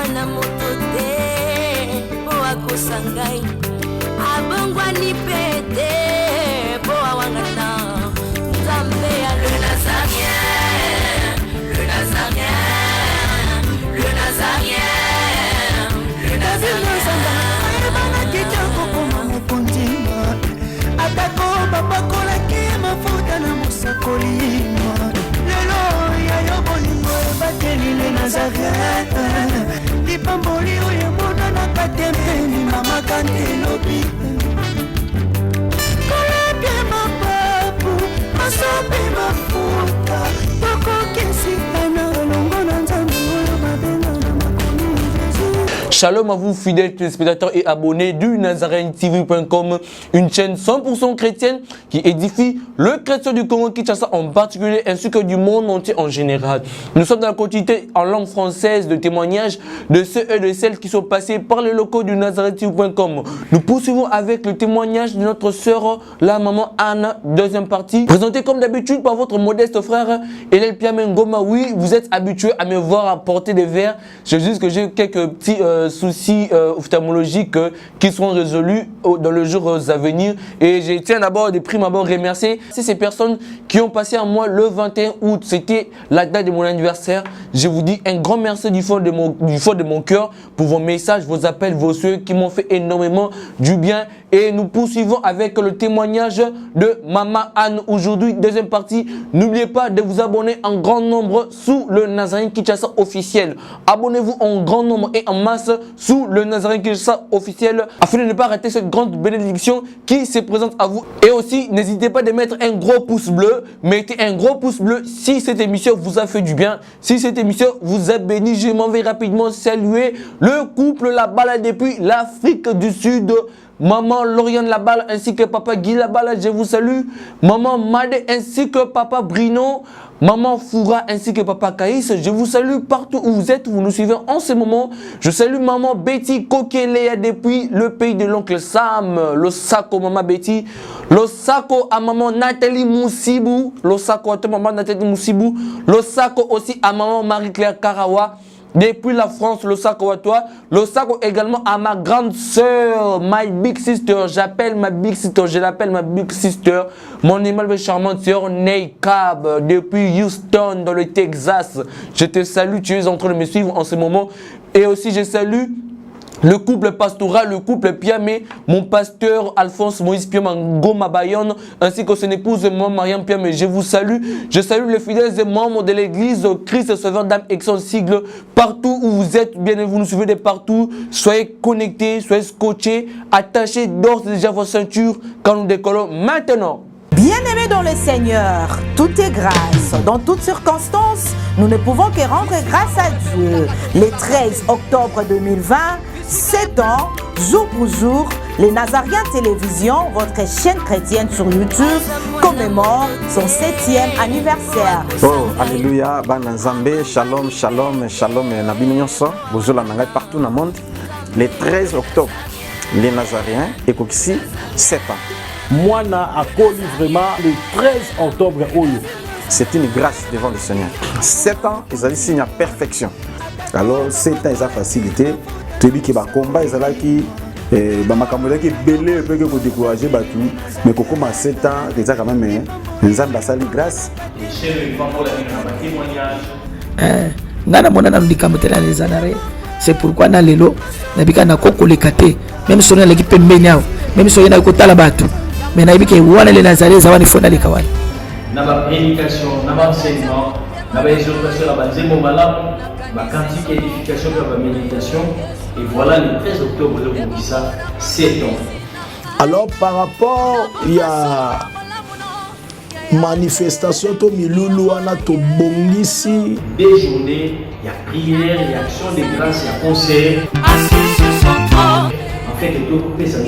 mwana moto te po akosa ngai abongwani pete po awangata nzambe ya le nazarien, le nazarien, le nazarien, le nazarien banakitako koma mokonzima atako bapakolaki mafuta na mosakolima lelo yayo bolingo ebateli le nazarien lipamboli oyo mona na katembeni mama kantelobi kolapie mapapu masopi mafuta tokokisikana longo na nzambe oyo babenga na makomi Jésus. Shalom à vous fidèles téléspectateurs et abonnés du NazarienTV.com, une chaîne 100% chrétienne qui édifie le chrétien du Congo Kinshasa en particulier ainsi que du monde entier en général. Nous sommes dans la quantité en langue française de témoignages de ceux et de celles qui sont passés par les locaux du NazarienTV.com. Nous poursuivons avec le témoignage de notre sœur, la maman Anne, deuxième partie, présentée comme d'habitude par votre modeste frère Elel Piamengoma. Oui, vous êtes habitués à me voir apporter des verres. C'est juste que j'ai quelques petits soucis ophtalmologiques qui seront résolus dans les jours à venir. Et je tiens d'abord de prime abord remercier ces personnes qui ont passé à moi le 21 août. C'était la date de mon anniversaire. Je vous dis un grand merci du fond de mon cœur pour vos messages, vos appels, vos souhaits qui m'ont fait énormément du bien. Et nous poursuivons avec le témoignage de Maman Anne aujourd'hui, deuxième partie. N'oubliez pas de vous abonner en grand nombre sous le Nazarien Kinshasa officiel. Abonnez-vous en grand nombre et en masse sous le Nazarien Kinshasa officiel afin de ne pas rater cette grande bénédiction qui se présente à vous. Et aussi, n'hésitez pas de mettre un gros pouce bleu. Mettez un gros pouce bleu si cette émission vous a fait du bien, si cette émission vous a béni. Je m'en vais rapidement saluer le couple La Balle depuis l'Afrique du Sud. Maman Lauriane Laballe ainsi que papa Guy Laballe, je vous salue. Maman Made ainsi que papa Brino. Maman Foura ainsi que papa Caïs, je vous salue partout où vous êtes, vous nous suivez en ce moment. Je salue maman Betty Kokelea depuis le pays de l'oncle Sam. Le Sako maman Betty. Le Sako à maman Nathalie Moussibou. Le Sako à maman Nathalie Moussibou. Le Sako aussi à maman Marie-Claire Karawa. Depuis la France, le Sako à toi. Le Sako également à ma grande sœur, my big sister. J'appelle ma big sister, je l'appelle ma big sister. Mon aimable charmante sœur Ney Cab, depuis Houston, dans le Texas. Je te salue, tu es en train de me suivre en ce moment. Et aussi, je salue le couple pastoral, le couple Piamé, mon pasteur Alphonse Moïse Piamangoma Bayonne, ainsi que son épouse moi Mariam Piamé. Je vous salue. Je salue les fidèles et membres de l'église Christ Sauveur d'âme et son sigle. Partout où vous êtes, bien vous nous suivez de partout. Soyez connectés, soyez scotchés, attachez d'ores et déjà vos ceintures quand nous décollons maintenant. Bien-aimés dans le Seigneur, tout est grâce. Dans toutes circonstances, nous ne pouvons que rendre grâce à Dieu. Le 13 octobre 2020, 7 ans, jour pour jour, les Nazariens Télévision, votre chaîne chrétienne sur YouTube, commémore son 7e anniversaire. Oh, alléluia, Banazambe, shalom, shalom, shalom, Nabinyoso, Bozola Nangai partout dans le monde. Le 13 octobre, les Nazariens, et ici, 7 ans. Moi, a connu vraiment le 13 octobre. C'est une grâce devant le Seigneur. 7 ans, ils ont signé à perfection. Alors, 7 ans, ils ont facilité. Tu dis que le combat, ils ont qui qui belé peut que vous décourager mais quand commence 7 ans, ils ont quand même ils ont la grâce. Et chez les femmes pour la témoignage. C'est pourquoi na lelo na bika na koko le kate même si on a l'équipe mbenya même si on a kota la batu mais na bika wana le nazare zawani fona le kawai na ba prédication na ba enseignement na ba exhortation na ba nzembo malamu ba cantique édification na ba méditation et voilà le 13 octobre le Bongisa 7 ans. Alors par rapport il y a manifestation to milulu wana to bongisi des journées, il y a prière, il y a action de grâce, il y a concert. En fait, tout ça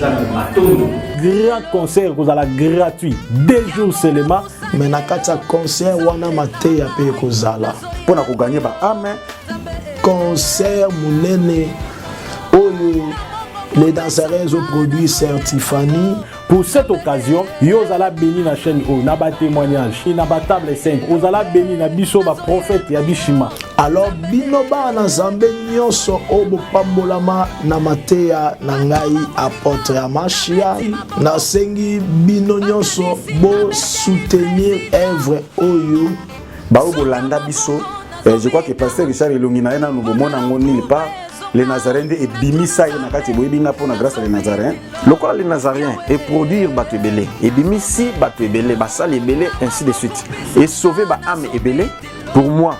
grand concert vous allez gratuit 2 jours seulement mais na kata concert wana mate ya pe kozala pour na ko gagner ba amen concert munene oyo les danseurs ont produit Saint Tiffany Pour cette occasion, yo zala béni na chaîne o na ba témoignage, na ba table sainte, o zala béni na biso ba prophète ya bishima. Alors bino ba na Nzambe nyonso o bopambolama na mateya na ngai apôtre ya Mashia, na sengi bino nyonso bo soutenir œuvre oyo ba o bolanda biso. Je crois que pasteur Richard Elongi na ena nous mona ngoni pas les Nazaréens et bimisa na kati boyebinga pour na grâce les Nazaréens. Lokola les Nazaréens et produire bato ebele et bimisi bato ebele basal ebele ainsi de suite et sauver ba âme ebele. Pour moi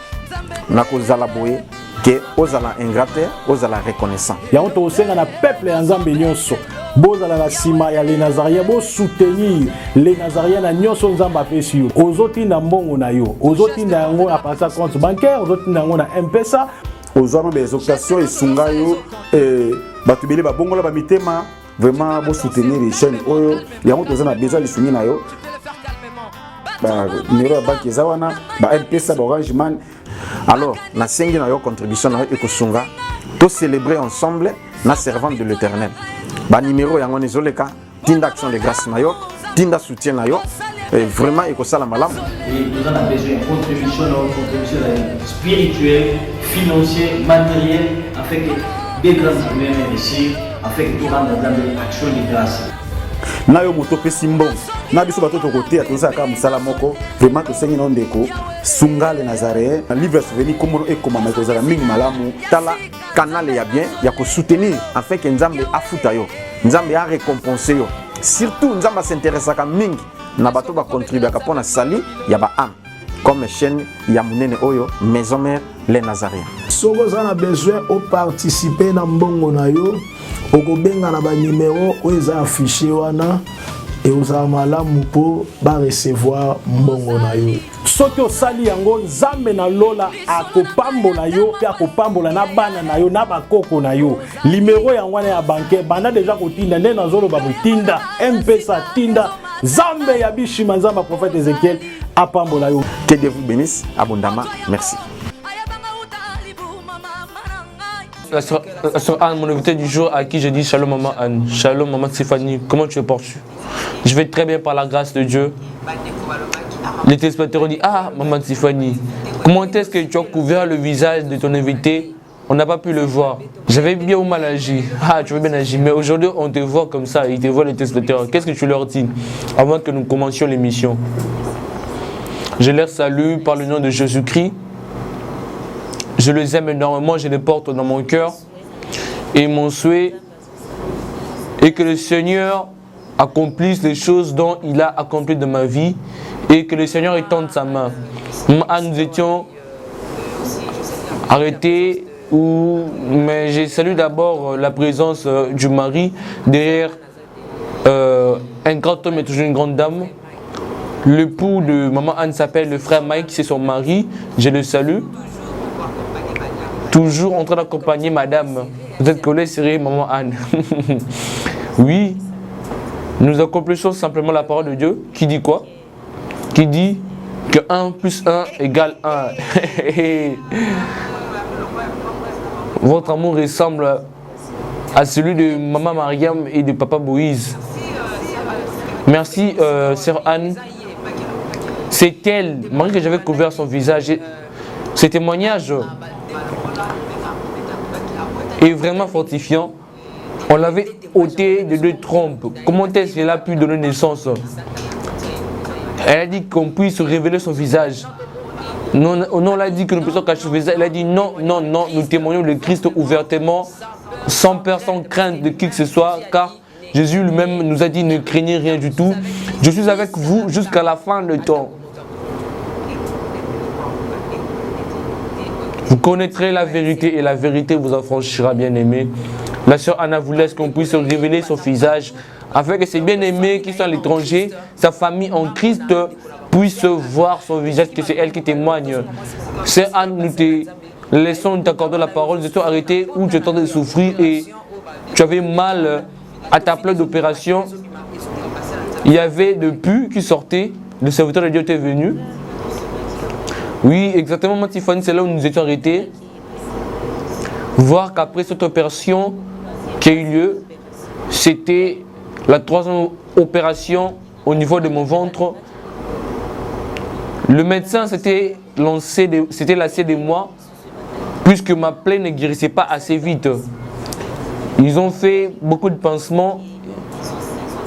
na kozala boye que ozala ingrate ozala reconnaissant. Ya on to senga na peuple ya Nzambe nyonso. Bozala na sima ya les Nazaréens, bo soutenir les Nazaréens na nyonso Nzambe apesi yo. Ozotinda mbongo na yo, ozotinda yango na pasa compte bancaire, ozotinda yango na M-Pesa. Aux hommes des occasions et sungayo batubele ba bongola ba mitema vraiment bo soutenir les chaînes oyo ya moto zana besoin de soutenir na yo ba numéro banque zawana ba M-Pesa ba Orange Man. Alors na sengi na yo contribution na yo ekosunga to célébrer ensemble na servant de l'Éternel ba numéro yango nezoleka tinda action de grâce na yo tinda soutien na yo vraiment ekosala malamu. Et nous en avons besoin de contribution spirituelle, financière, matérielle, afin que des grands humains réussissent, afin que tout rende dans l'action de grâce. Na yo moto pesi mbongo na biso bato to côté atoza ka musala moko vraiment to sengi na ndeko sunga les Nazaréens na livre souvenir comme et comme ma kozala mingi malamu tala canal ya bien ya ko soutenir afin que Nzambe afuta yo Nzambe a récompenser yo surtout Nzambe s'intéresse à mingi na bato ba contribuer ka pona sali ya ba am comme chaîne ya munene oyo maison mère les Nazaréens. Soko za na besoin o participer na mbongo na yo okobenga na ba numéro oyo eza affiché wana et oza malamu po ba recevoir mbongo na yo. Soki osali yango Nzambe na lola akopambola yo pe akopambola na bana na yo na bakoko na yo. Numéro yango na ya banque banda déjà kotinda nde nazolo ba botinda M-Pesa tinda Nzambe ya bishima Nzamba prophète Ézéchiel apambola yo. Que Dieu vous bénisse abondamment. Merci. La sœur Anne, mon invité du jour, à qui je dis Shalom maman Anne, Shalom maman Stéphanie, comment tu es portue? Je vais très bien par la grâce de Dieu. Les téléspectateurs ont dit ah maman Stéphanie, comment est-ce que tu as couvert le visage de ton invité? On n'a pas pu le voir. J'avais bien ou mal agi. Ah, tu veux bien agir. Mais aujourd'hui, on te voit comme ça. Ils te voient les téléspectateurs. Qu'est-ce que tu leur dis avant que nous commencions l'émission? Je les salue par le nom de Jésus-Christ. Je les aime énormément. Je les porte dans mon cœur. Et mon souhait est que le Seigneur accomplisse les choses dont il a accompli dans ma vie. Et que le Seigneur étende sa main. Nous étions arrêtés. Mais j'ai salué d'abord la présence du mari derrière un grand homme et toujours une grande dame. L'époux de maman Anne s'appelle le frère Mike, c'est son mari. Je le salue. Toujours en train d'accompagner madame. Vous êtes collés, c'est maman Anne. Oui, nous accomplissons simplement la parole de Dieu qui dit quoi? Qui dit que 1 plus 1 égale 1. Votre amour ressemble à celui de maman Mariam et de papa Moïse. Merci, sœur Anne. C'est elle, Marie, que j'avais couvert son visage. Ce témoignage est vraiment fortifiant. On l'avait ôté de 2 trompes. Comment est-ce qu'elle a pu donner naissance? Elle a dit qu'on puisse révéler son visage. Non, on l'a dit que nous puissions cacher son visage. Elle a dit non, non, non, nous témoignons le Christ ouvertement, sans peur, sans crainte de qui que ce soit, car Jésus lui-même nous a dit ne craignez rien du tout. Je suis avec vous jusqu'à la fin du temps. Vous connaîtrez la vérité et la vérité vous affranchira, bien-aimé. La sœur Anna vous laisse qu'on puisse révéler son visage, afin que ses bien-aimés qui sont à l'étranger, sa famille en Christ, puisse voir son visage, que c'est elle qui témoigne. C'est Anne, nous te laissons t'accorder la parole. Nous étions arrêtés où tu étais de souffrir et tu avais mal à ta plaie d'opération. Il y avait de pus qui sortait. Le serviteur de Dieu était venu. Oui, exactement, ma Tiffany, c'est là où nous étions arrêtés. Voir qu'après cette opération qui a eu lieu, c'était la 3e opération au niveau de mon ventre. Le médecin s'était lassé de moi puisque ma plaie ne guérissait pas assez vite. Ils ont fait beaucoup de pansements,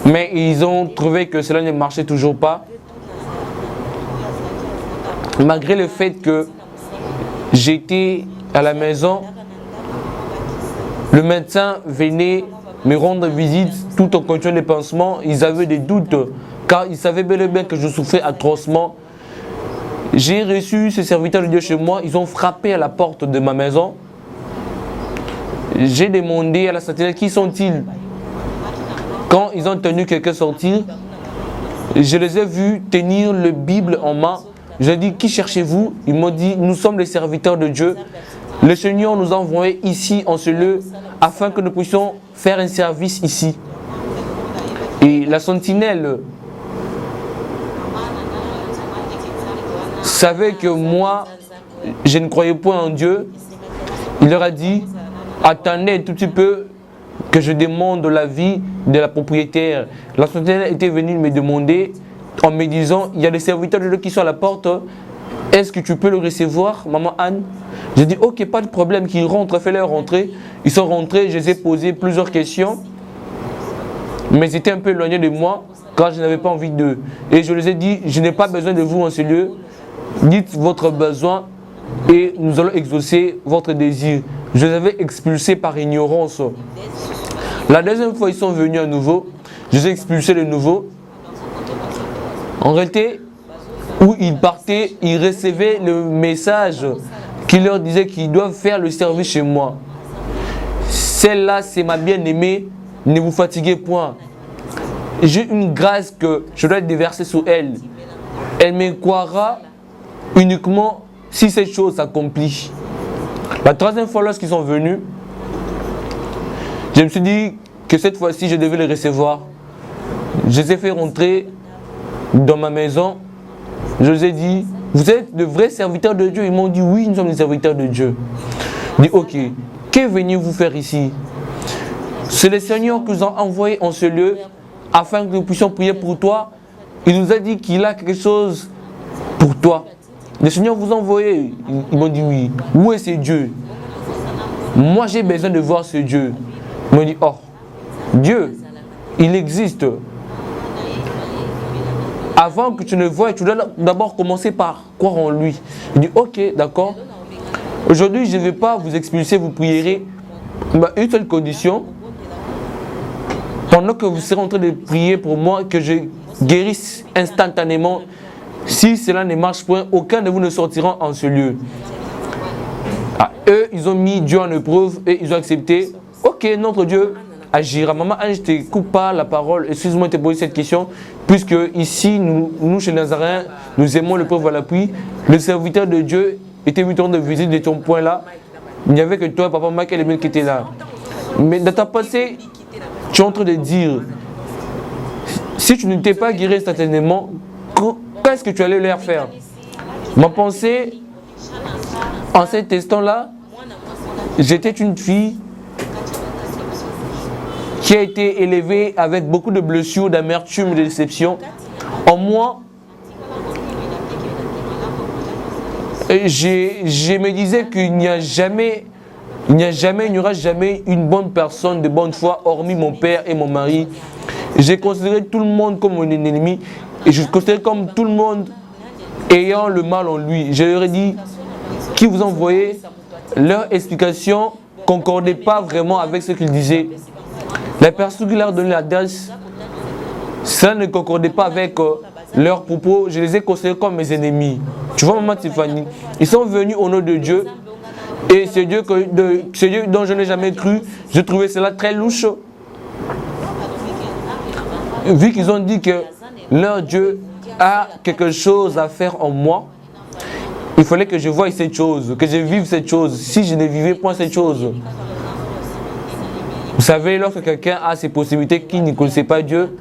mais ils ont trouvé que cela ne marchait toujours pas. Malgré le fait que j'étais à la maison, le médecin venait me rendre visite tout en continuant les pansements. Ils avaient des doutes car ils savaient bel et bien que je souffrais atrocement. J'ai reçu ces serviteurs de Dieu chez moi. Ils ont frappé à la porte de ma maison. J'ai demandé à la sentinelle qui sont-ils. Quand ils ont tenu quelqu'un sortir, je les ai vus tenir la Bible en main. J'ai dit, qui cherchez-vous? Ils m'ont dit, nous sommes les serviteurs de Dieu. Le Seigneur nous a envoyés ici en ce lieu afin que nous puissions faire un service ici. Et la sentinelle savait que moi, je ne croyais point en Dieu. Il leur a dit, attendez un tout petit peu que je demande l'avis de la propriétaire. La sentinelle était venue me demander en me disant, il y a des serviteurs de Dieu qui sont à la porte. Est-ce que tu peux le recevoir, maman Anne? J'ai dit, ok, pas de problème, qu'ils rentrent, fais-leur rentrer. Ils sont rentrés, je les ai posé plusieurs questions. Mais ils étaient un peu éloignés de moi, car je n'avais pas envie d'eux. Et je les ai dit, je n'ai pas besoin de vous en ce lieu. Dites votre besoin et nous allons exaucer votre désir. Je les avais expulsés par ignorance. La deuxième fois, ils sont venus à nouveau. Je les ai expulsés de nouveau. En réalité, où ils partaient, ils recevaient le message qui leur disait qu'ils doivent faire le service chez moi. Celle-là, c'est ma bien-aimée, ne vous fatiguez point. J'ai une grâce que je dois déverser sur elle. Elle me croira uniquement si cette chose s'accomplit. La 3e fois, lorsqu'ils sont venus, je me suis dit que cette fois-ci, je devais les recevoir. Je les ai fait rentrer dans ma maison. Je les ai dit, vous êtes de vrais serviteurs de Dieu? Ils m'ont dit, oui, nous sommes des serviteurs de Dieu. Je dis, ok, que veniez-vous faire ici? C'est le Seigneur qui nous a envoyés en ce lieu afin que nous puissions prier pour toi. Il nous a dit qu'il a quelque chose pour toi. Le Seigneur vous a envoyé. Ils m'ont dit oui. Où est ce Dieu? Moi j'ai besoin de voir ce Dieu. Ils m'ont dit, oh, Dieu, il existe. Avant que tu ne voies, tu dois d'abord commencer par croire en lui. Il dit, ok, d'accord. Aujourd'hui, je ne vais pas vous expulser, vous prierez. Une seule condition. Pendant que vous serez en train de prier pour moi, que je guérisse instantanément. Si cela ne marche point, aucun de vous ne sortira en ce lieu. Ah, eux, ils ont mis Dieu en épreuve et ils ont accepté. Ok, notre Dieu agira. Maman Anne, je ne te coupe pas la parole. Excuse-moi de te poser cette question. Puisque ici, nous chez Nazaréens, nous aimons le pauvre à l'appui. Le serviteur de Dieu était venu de visite de ton point là. Il n'y avait que toi, papa Michael et Emile qui étaient là. Mais dans ta pensée, tu es en train de dire, si tu ne t'es pas guéri instantanément, qu'est-ce que tu allais leur faire? Ma pensée, en cet instant-là, j'étais une fille qui a été élevée avec beaucoup de blessures, d'amertume et de déception. En moi, je me disais qu'il n'y aura jamais une bonne personne de bonne foi, hormis mon père et mon mari. J'ai considéré tout le monde comme mon ennemi. Et je considère comme tout le monde ayant le mal en lui. Je leur ai dit, qui vous envoyez? Leur explication ne concordait pas vraiment avec ce qu'ils disaient. La personne qui leur donnait l'adresse, ça ne concordait pas avec leurs propos. Je les ai considérés comme mes ennemis. Tu vois, maman Tiffany, ils sont venus au nom de Dieu. Et ce Dieu dont je n'ai jamais cru, je trouvais cela très louche. Vu qu'ils ont dit que leur Dieu a quelque chose à faire en moi, il fallait que je voie cette chose, que je vive cette chose. Si je ne vivais point cette chose, vous savez, lorsque quelqu'un a ces possibilités qui ne connaissait pas Dieu,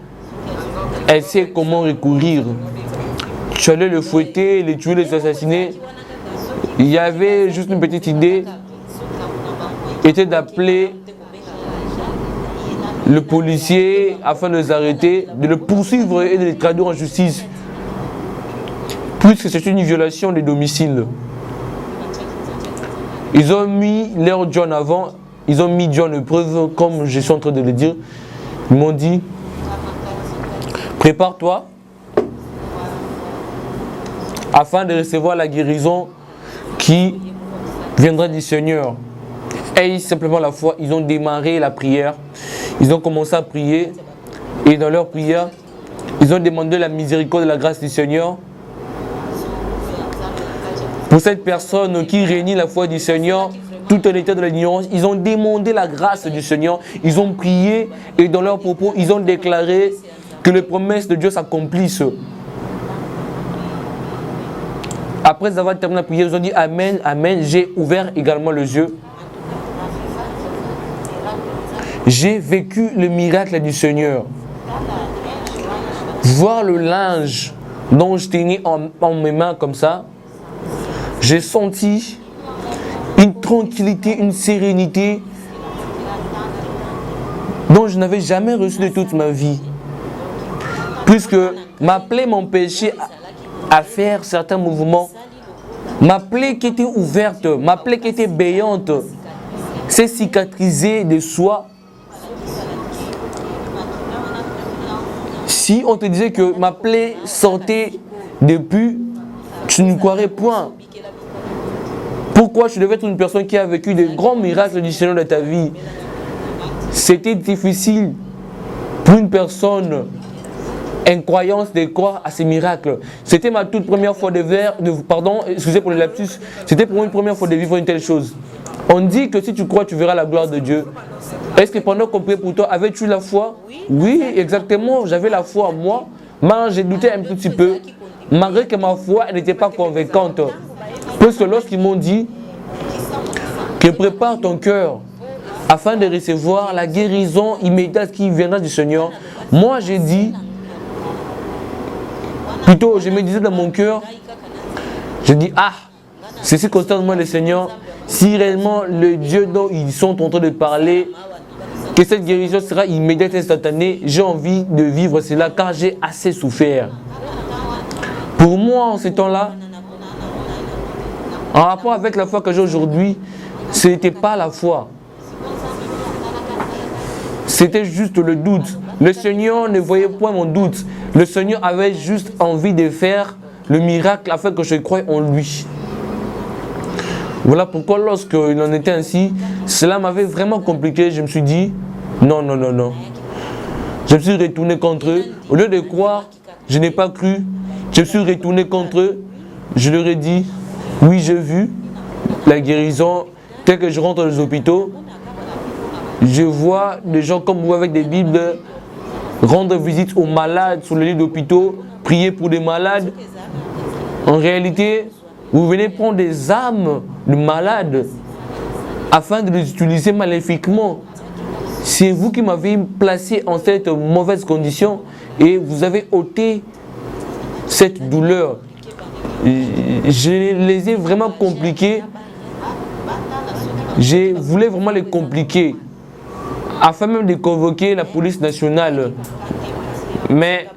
elle sait comment recourir. Tu allais le fouetter, les tuer, les assassiner. Il y avait juste une petite idée, était d'appeler le policier afin de les arrêter, de le poursuivre et de les traduire en justice. Puisque c'est une violation des domiciles. Ils ont mis leur Dieu en avant, ils ont mis Dieu en épreuve, comme je suis en train de le dire. Ils m'ont dit, prépare-toi afin de recevoir la guérison qui viendra du Seigneur. Et simplement la foi, ils ont démarré la prière, ils ont commencé à prier et dans leur prière, ils ont demandé la miséricorde et la grâce du Seigneur. Pour cette personne qui réunit la foi du Seigneur, tout en état de l'ignorance, ils ont demandé la grâce du Seigneur, ils ont prié et dans leurs propos, ils ont déclaré que les promesses de Dieu s'accomplissent. Après avoir terminé la prière, ils ont dit Amen, Amen. J'ai ouvert également les yeux. J'ai vécu le miracle du Seigneur. Voir le linge dont je tenais en mes mains comme ça, j'ai senti une tranquillité, une sérénité dont je n'avais jamais reçu de toute ma vie. Puisque ma plaie m'empêchait à faire certains mouvements. Ma plaie qui était ouverte, ma plaie qui était béante, s'est cicatrisée de soi. Si on te disait que ma plaie sortait depuis, tu ne croirais point. Pourquoi tu devais être une personne qui a vécu de grands miracles du Seigneur dans ta vie? C'était difficile pour une personne incroyante de croire à ces miracles. C'était ma toute première fois excusez pour le lapsus, c'était pour moi une première fois de vivre une telle chose. On dit que si tu crois, tu verras la gloire de Dieu. Est-ce que pendant qu'on priait pour toi, avais-tu la foi? Oui, exactement, j'avais la foi. Moi, mais j'ai douté un tout petit peu, malgré que ma foi n'était pas convaincante. Parce que lorsqu'ils m'ont dit que prépare ton cœur afin de recevoir la guérison immédiate qui viendra du Seigneur, moi j'ai dit, plutôt je me disais dans mon cœur, je dis ceci concerne moi le Seigneur, si réellement le Dieu dont ils sont en train de parler, que cette guérison sera immédiate et instantanée, j'ai envie de vivre cela car j'ai assez souffert. Pour moi en ce temps-là, en rapport avec la foi que j'ai aujourd'hui, ce n'était pas la foi. C'était juste le doute. Le Seigneur ne voyait point mon doute. Le Seigneur avait juste envie de faire le miracle afin que je croie en lui. Voilà pourquoi lorsqu'il en était ainsi, cela m'avait vraiment compliqué. Je me suis dit, non. Je me suis retourné contre eux. Au lieu de croire, je n'ai pas cru. Je me suis retourné contre eux. Je leur ai dit, oui, j'ai vu la guérison. Dès que je rentre dans les hôpitaux, je vois des gens comme vous avec des Bibles rendre visite aux malades sur les lits d'hôpitaux, prier pour des malades. En réalité, vous venez prendre des âmes de malades afin de les utiliser maléfiquement. C'est vous qui m'avez placé en cette mauvaise condition et vous avez ôté cette douleur. Je les ai vraiment compliqués. Je voulais vraiment les compliquer afin même de convoquer la police nationale. Mais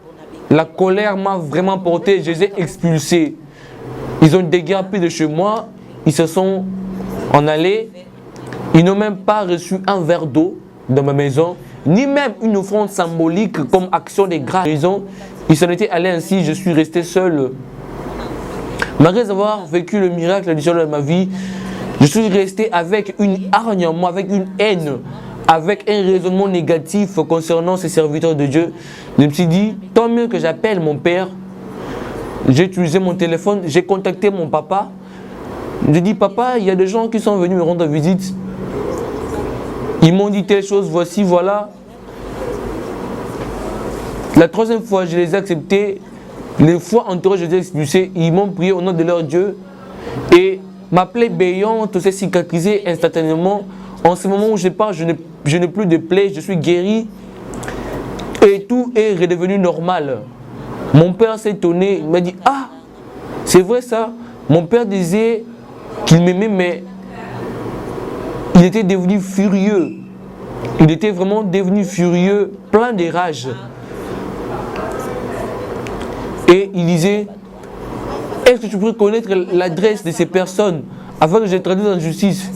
la colère m'a vraiment porté, je les ai expulsés. Ils ont dégagé de chez moi, ils se sont en allés. Ils n'ont même pas reçu un verre d'eau dans ma maison, ni même une offrande symbolique comme action de grâce. Ils s'en étaient allés ainsi, je suis resté seul. Malgré avoir vécu le miracle du Seigneur de ma vie, je suis resté avec une hargne en moi, avec une haine, avec un raisonnement négatif concernant ces serviteurs de Dieu. Je me suis dit, tant mieux que j'appelle mon père. J'ai utilisé mon téléphone, j'ai contacté mon papa. J'ai dit, papa, il y a des gens qui sont venus me rendre visite. Ils m'ont dit telle chose, voici, voilà. La troisième fois, je les ai acceptés. Les fois antérieures, je les ai expulsés. Ils m'ont prié au nom de leur Dieu. Et ma plaie béante s'est cicatrisée instantanément. En ce moment où je parle, je n'ai plus de plaie, je suis guéri. Et tout est redevenu normal. Mon père s'est étonné, il m'a dit, c'est vrai ça. Mon père disait qu'il m'aimait, mais il était devenu furieux. Il était vraiment devenu furieux, plein de rage. Et il disait, est-ce que tu pourrais connaître l'adresse de ces personnes afin que je les traduise en justice?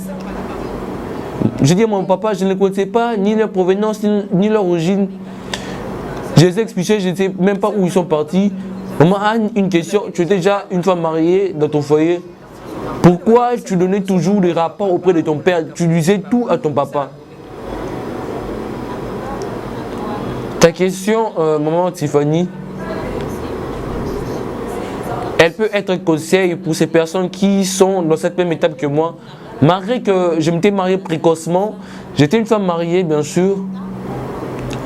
J'ai dit à mon papa, je ne connaissais pas ni leur provenance, ni leur origine. Je les ai expliqués, je ne sais même pas où ils sont partis. Maman, Anne, une question, tu étais déjà une fois mariée dans ton foyer. Pourquoi tu donnais toujours des rapports auprès de ton père? Tu disais tout à ton papa. Ta question, maman Tiffany, elle peut être un conseil pour ces personnes qui sont dans cette même étape que moi. Malgré que je m'étais marié précocement, j'étais une femme mariée, bien sûr.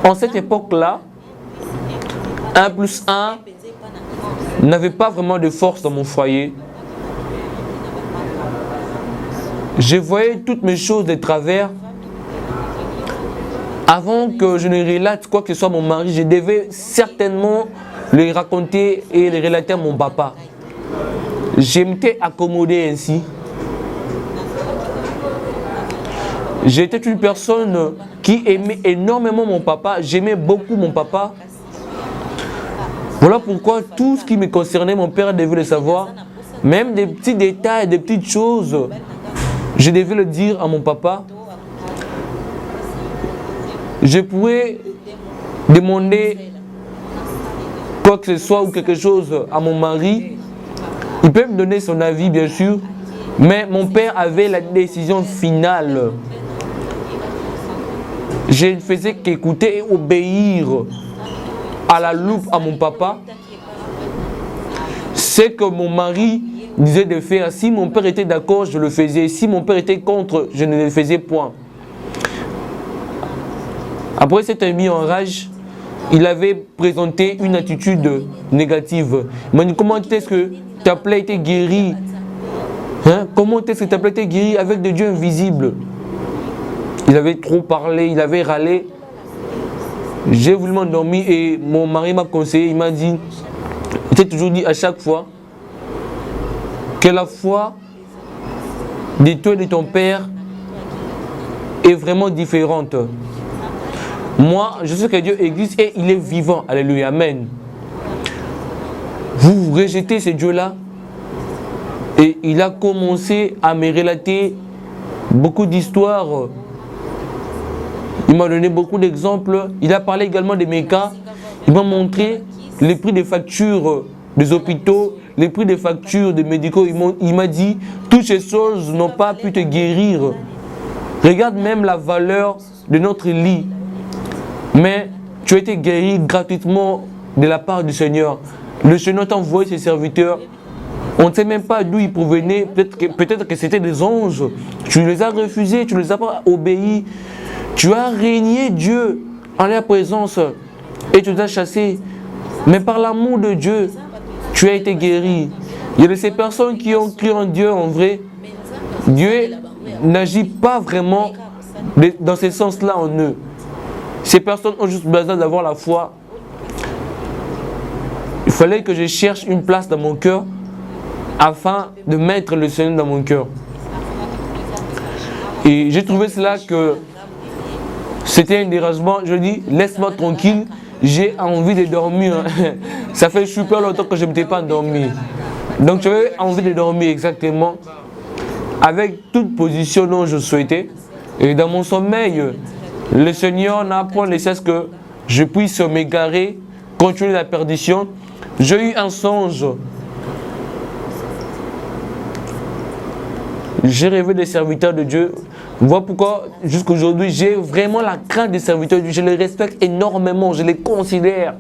En cette époque-là, 1 + 1 n'avait pas vraiment de force dans mon foyer. Je voyais toutes mes choses de travers. Avant que je ne relate quoi que ce soit à mon mari, je devais certainement les raconter et les relater à mon papa. Je m'étais accommodé ainsi. J'étais une personne qui aimait énormément mon papa. J'aimais beaucoup mon papa. Voilà pourquoi tout ce qui me concernait, mon père devait le savoir. Même des petits détails, des petites choses, je devais le dire à mon papa. Je pouvais demander quoi que ce soit ou quelque chose à mon mari. Il peut me donner son avis, bien sûr, mais mon père avait la décision finale. Je ne faisais qu'écouter et obéir à la loupe à mon papa. C'est que mon mari disait de faire. Si mon père était d'accord, je le faisais. Si mon père était contre, je ne le faisais point. Après s'être mis en rage, il avait présenté une attitude négative. Il m'a dit, comment est-ce que ta plaie a été guérie? Comment est-ce que ta plaie a été guérie avec des dieux invisibles? Il avait trop parlé, il avait râlé. J'ai voulu m'endormir et mon mari m'a conseillé, il m'a dit, il t'a toujours dit à chaque fois que la foi de toi et de ton père est vraiment différente. Moi, je sais que Dieu existe et il est vivant. Alléluia, amen. Vous rejetez ce Dieu-là et il a commencé à me relater beaucoup d'histoires. Il m'a donné beaucoup d'exemples. Il a parlé également de mes cas. Il m'a montré les prix des factures des hôpitaux, les prix des factures des médicaux. Il m'a dit, toutes ces choses n'ont pas pu te guérir. Regarde même la valeur de notre lit. Mais tu as été guéri gratuitement de la part du Seigneur. Le Seigneur t'a envoyé ses serviteurs. On ne sait même pas d'où ils provenaient. Peut-être que c'était des anges. Tu les as refusés, tu ne les as pas obéis. Tu as régné Dieu en leur présence et tu les as chassés. Mais par l'amour de Dieu, tu as été guéri. Il y a de ces personnes qui ont cru en Dieu en vrai. Dieu n'agit pas vraiment dans ce sens-là en eux. Ces personnes ont juste besoin d'avoir la foi. Il fallait que je cherche une place dans mon cœur afin de mettre le Seigneur dans mon cœur. Et j'ai trouvé cela que c'était un dérangement. Je dis, laisse-moi tranquille, j'ai envie de dormir. Ça fait super longtemps que je ne m'étais pas endormi. Donc j'avais envie de dormir exactement avec toute position dont je souhaitais. Et dans mon sommeil, le Seigneur n'a point laissé ce que je puisse m'égarer, continuer la perdition. J'ai eu un songe. J'ai rêvé des serviteurs de Dieu. Voilà pourquoi jusqu'à aujourd'hui j'ai vraiment la crainte des serviteurs de Dieu. Je les respecte énormément, je les considère.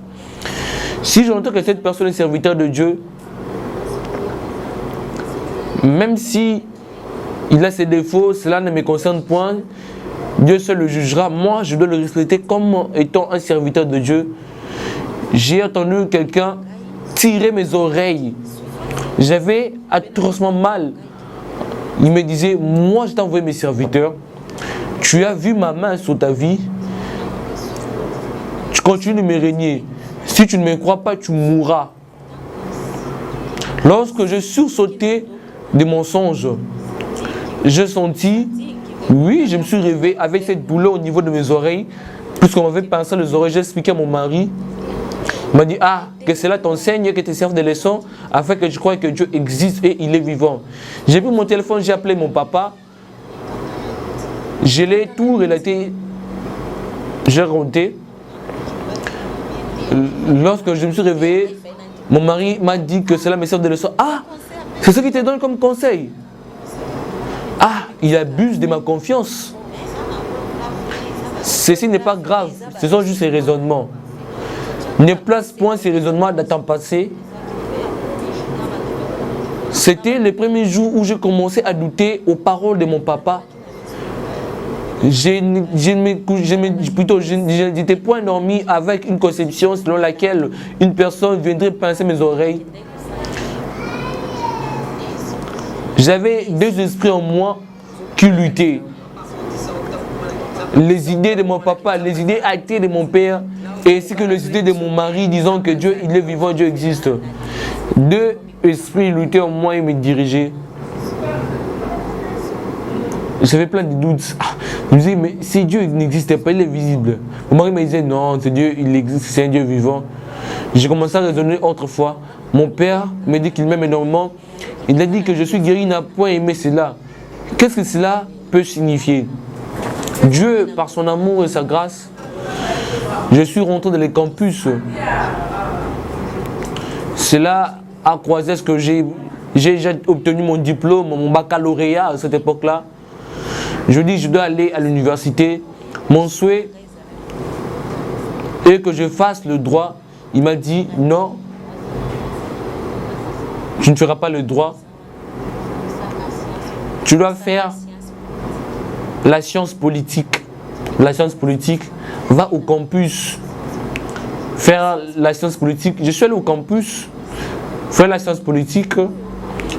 Si j'entends que cette personne est serviteur de Dieu, même si il a ses défauts, cela ne me concerne point. Dieu seul le jugera. Moi, je dois le respecter comme étant un serviteur de Dieu. J'ai entendu quelqu'un tirer mes oreilles. J'avais atrocement mal. Il me disait, moi je t'ai envoyé mes serviteurs. Tu as vu ma main sur ta vie. Tu continues de me régner. Si tu ne me crois pas, tu mourras. Lorsque je sursautais de mon songe, j'ai senti Oui, je me suis réveillé avec cette douleur au niveau de mes oreilles. Puisqu'on m'avait pensé les oreilles, j'ai expliqué à mon mari. Il m'a dit, que cela t'enseigne, que tu serves de leçons, afin que je croie que Dieu existe et il est vivant. J'ai pris mon téléphone, j'ai appelé mon papa. Je l'ai tout relaté. J'ai raconté. Lorsque je me suis réveillé, mon mari m'a dit que cela me sert de leçon. C'est ce qu'il te donne comme conseil. Il abuse de ma confiance. Ceci n'est pas grave, ce sont juste ces raisonnements. Ne place point ces raisonnements dans temps passé. C'était le premier jour où j'ai commencé à douter aux paroles de mon papa. Je n'étais point dormi avec une conception selon laquelle une personne viendrait pincer mes oreilles. J'avais deux esprits en moi qui luttaient. Les idées de mon papa, les idées actées de mon père, ainsi que les idées de mon mari disant que Dieu, il est vivant, Dieu existe. Deux esprits luttaient en moi et me dirigeaient. J'avais plein de doutes. Je me disais, mais si Dieu n'existait pas, il est visible. Mon mari me disait, non, c'est Dieu, il existe, c'est un Dieu vivant. J'ai commencé à raisonner autrefois. Mon père me dit qu'il m'aime énormément. Il a dit que je suis guéri, il n'a point aimé cela. Qu'est-ce que cela peut signifier? Dieu, par son amour et sa grâce, je suis rentré dans les campus. Cela a croisé ce que j'ai déjà obtenu mon diplôme, mon baccalauréat à cette époque-là. Je dis, je dois aller à l'université. Mon souhait est que je fasse le droit. Il m'a dit, non, tu ne feras pas le droit. Tu dois faire la science politique. La science politique, va au campus. Faire la science politique. Je suis allé au campus, faire la science politique.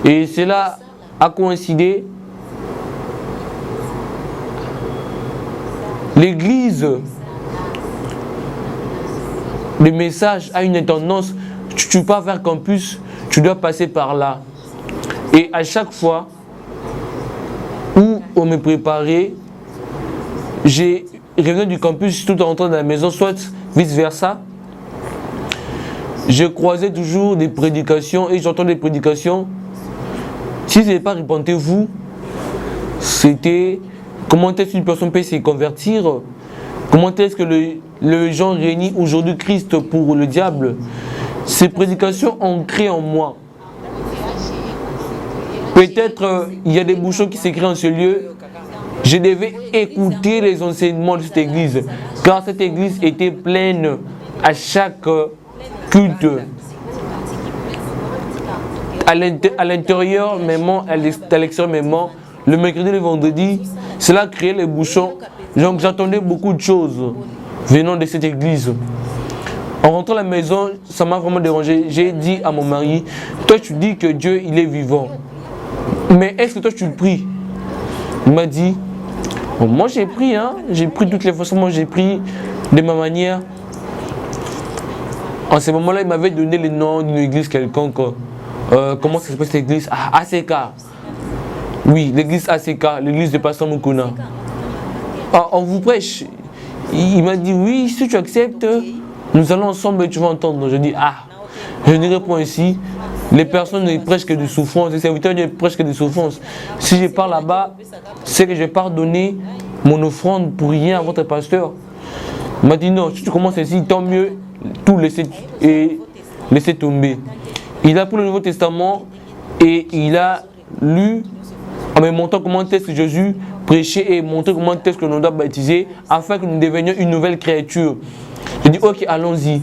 Et cela a coïncidé. L'église, le message a une tendance, tu pars vers campus, tu dois passer par là. Et à chaque fois où on me préparait, j'ai revenu du campus tout en rentrant dans la maison, soit vice versa. Je croisais toujours des prédications et j'entends des prédications. Si ce n'est pas repentez-vous, c'était comment est-ce qu'une personne peut se convertir? Comment est-ce que les gens réunissent aujourd'hui Christ pour le diable? Ces prédications ont créé en moi. Peut-être il y a des bouchons qui s'écrivent en ce lieu. Je devais écouter les enseignements de cette église, car cette église était pleine à chaque culte. À l'intérieur, même, à l'extérieur, même, le mercredi et le vendredi, cela créait les bouchons. Donc j'entendais beaucoup de choses venant de cette église. En rentrant à la maison, ça m'a vraiment dérangé. J'ai dit à mon mari, toi tu dis que Dieu il est vivant, mais est-ce que toi tu le pries? Il m'a dit, bon, moi j'ai pris, j'ai pris toutes les façons, moi j'ai pris de ma manière. En ce moment-là, il m'avait donné le nom d'une église quelconque. Comment ça s'appelle cette église? ACK. Oui, l'église ACK, l'église de Pasteur Mukuna. On vous prêche. Il m'a dit, oui, si tu acceptes, nous allons ensemble et tu vas entendre. Je dis, je ne réponds ici. Les personnes ne prêchent que des souffrances, les serviteurs ne prêchent que des souffrances. Si je pars là-bas, c'est que je vais pas donner mon offrande pour rien à votre pasteur. Il m'a dit, non, si tu commences ici, tant mieux, tout laisser tomber. Il a pris le Nouveau Testament et il a lu en me montrant comment est-ce que Jésus prêchait et montrer comment est-ce que l'on doit baptiser afin que nous devenions une nouvelle créature. J'ai dit, ok, allons-y.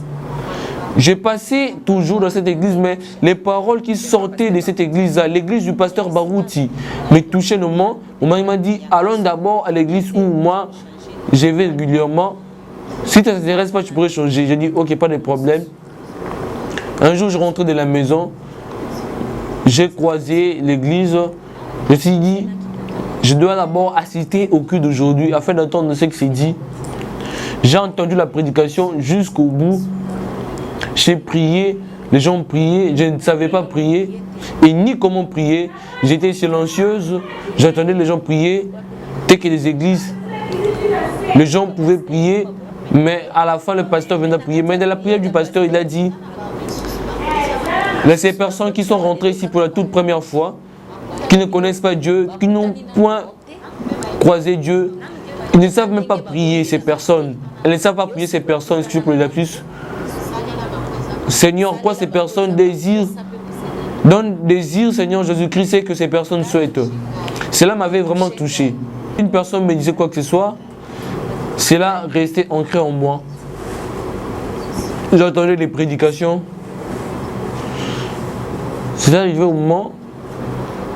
J'ai passé toujours dans cette église, mais les paroles qui sortaient de cette église-là, l'église du pasteur Barouti, me touchaient énormément. Mon mari m'a dit, allons d'abord à l'église où moi, je vais régulièrement. Si ça ne t'intéresse pas, tu pourrais changer. J'ai dit, ok, pas de problème. Un jour, je rentrais de la maison, j'ai croisé l'église. Je me suis dit, je dois d'abord assister au culte d'aujourd'hui afin d'entendre ce qui s'est dit. J'ai entendu la prédication jusqu'au bout. J'ai prié, les gens priaient, je ne savais pas prier et ni comment prier. J'étais silencieuse, j'entendais les gens prier Dès que les églises, les gens pouvaient prier, mais à la fin, le pasteur venait prier. Mais dans la prière du pasteur, il a dit, ces personnes qui sont rentrées ici pour la toute première fois, qui ne connaissent pas Dieu, qui n'ont point croisé Dieu, ils ne savent même pas prier ces personnes. Elles ne savent pas prier ces personnes, excusez pour le lapsus. Seigneur, quoi ces personnes désirent, donne désir, Seigneur Jésus-Christ, c'est que ces personnes souhaitent. Cela m'avait vraiment touché. Une personne me disait quoi que ce soit, cela restait ancré en moi. J'entendais les prédications. C'est arrivé au moment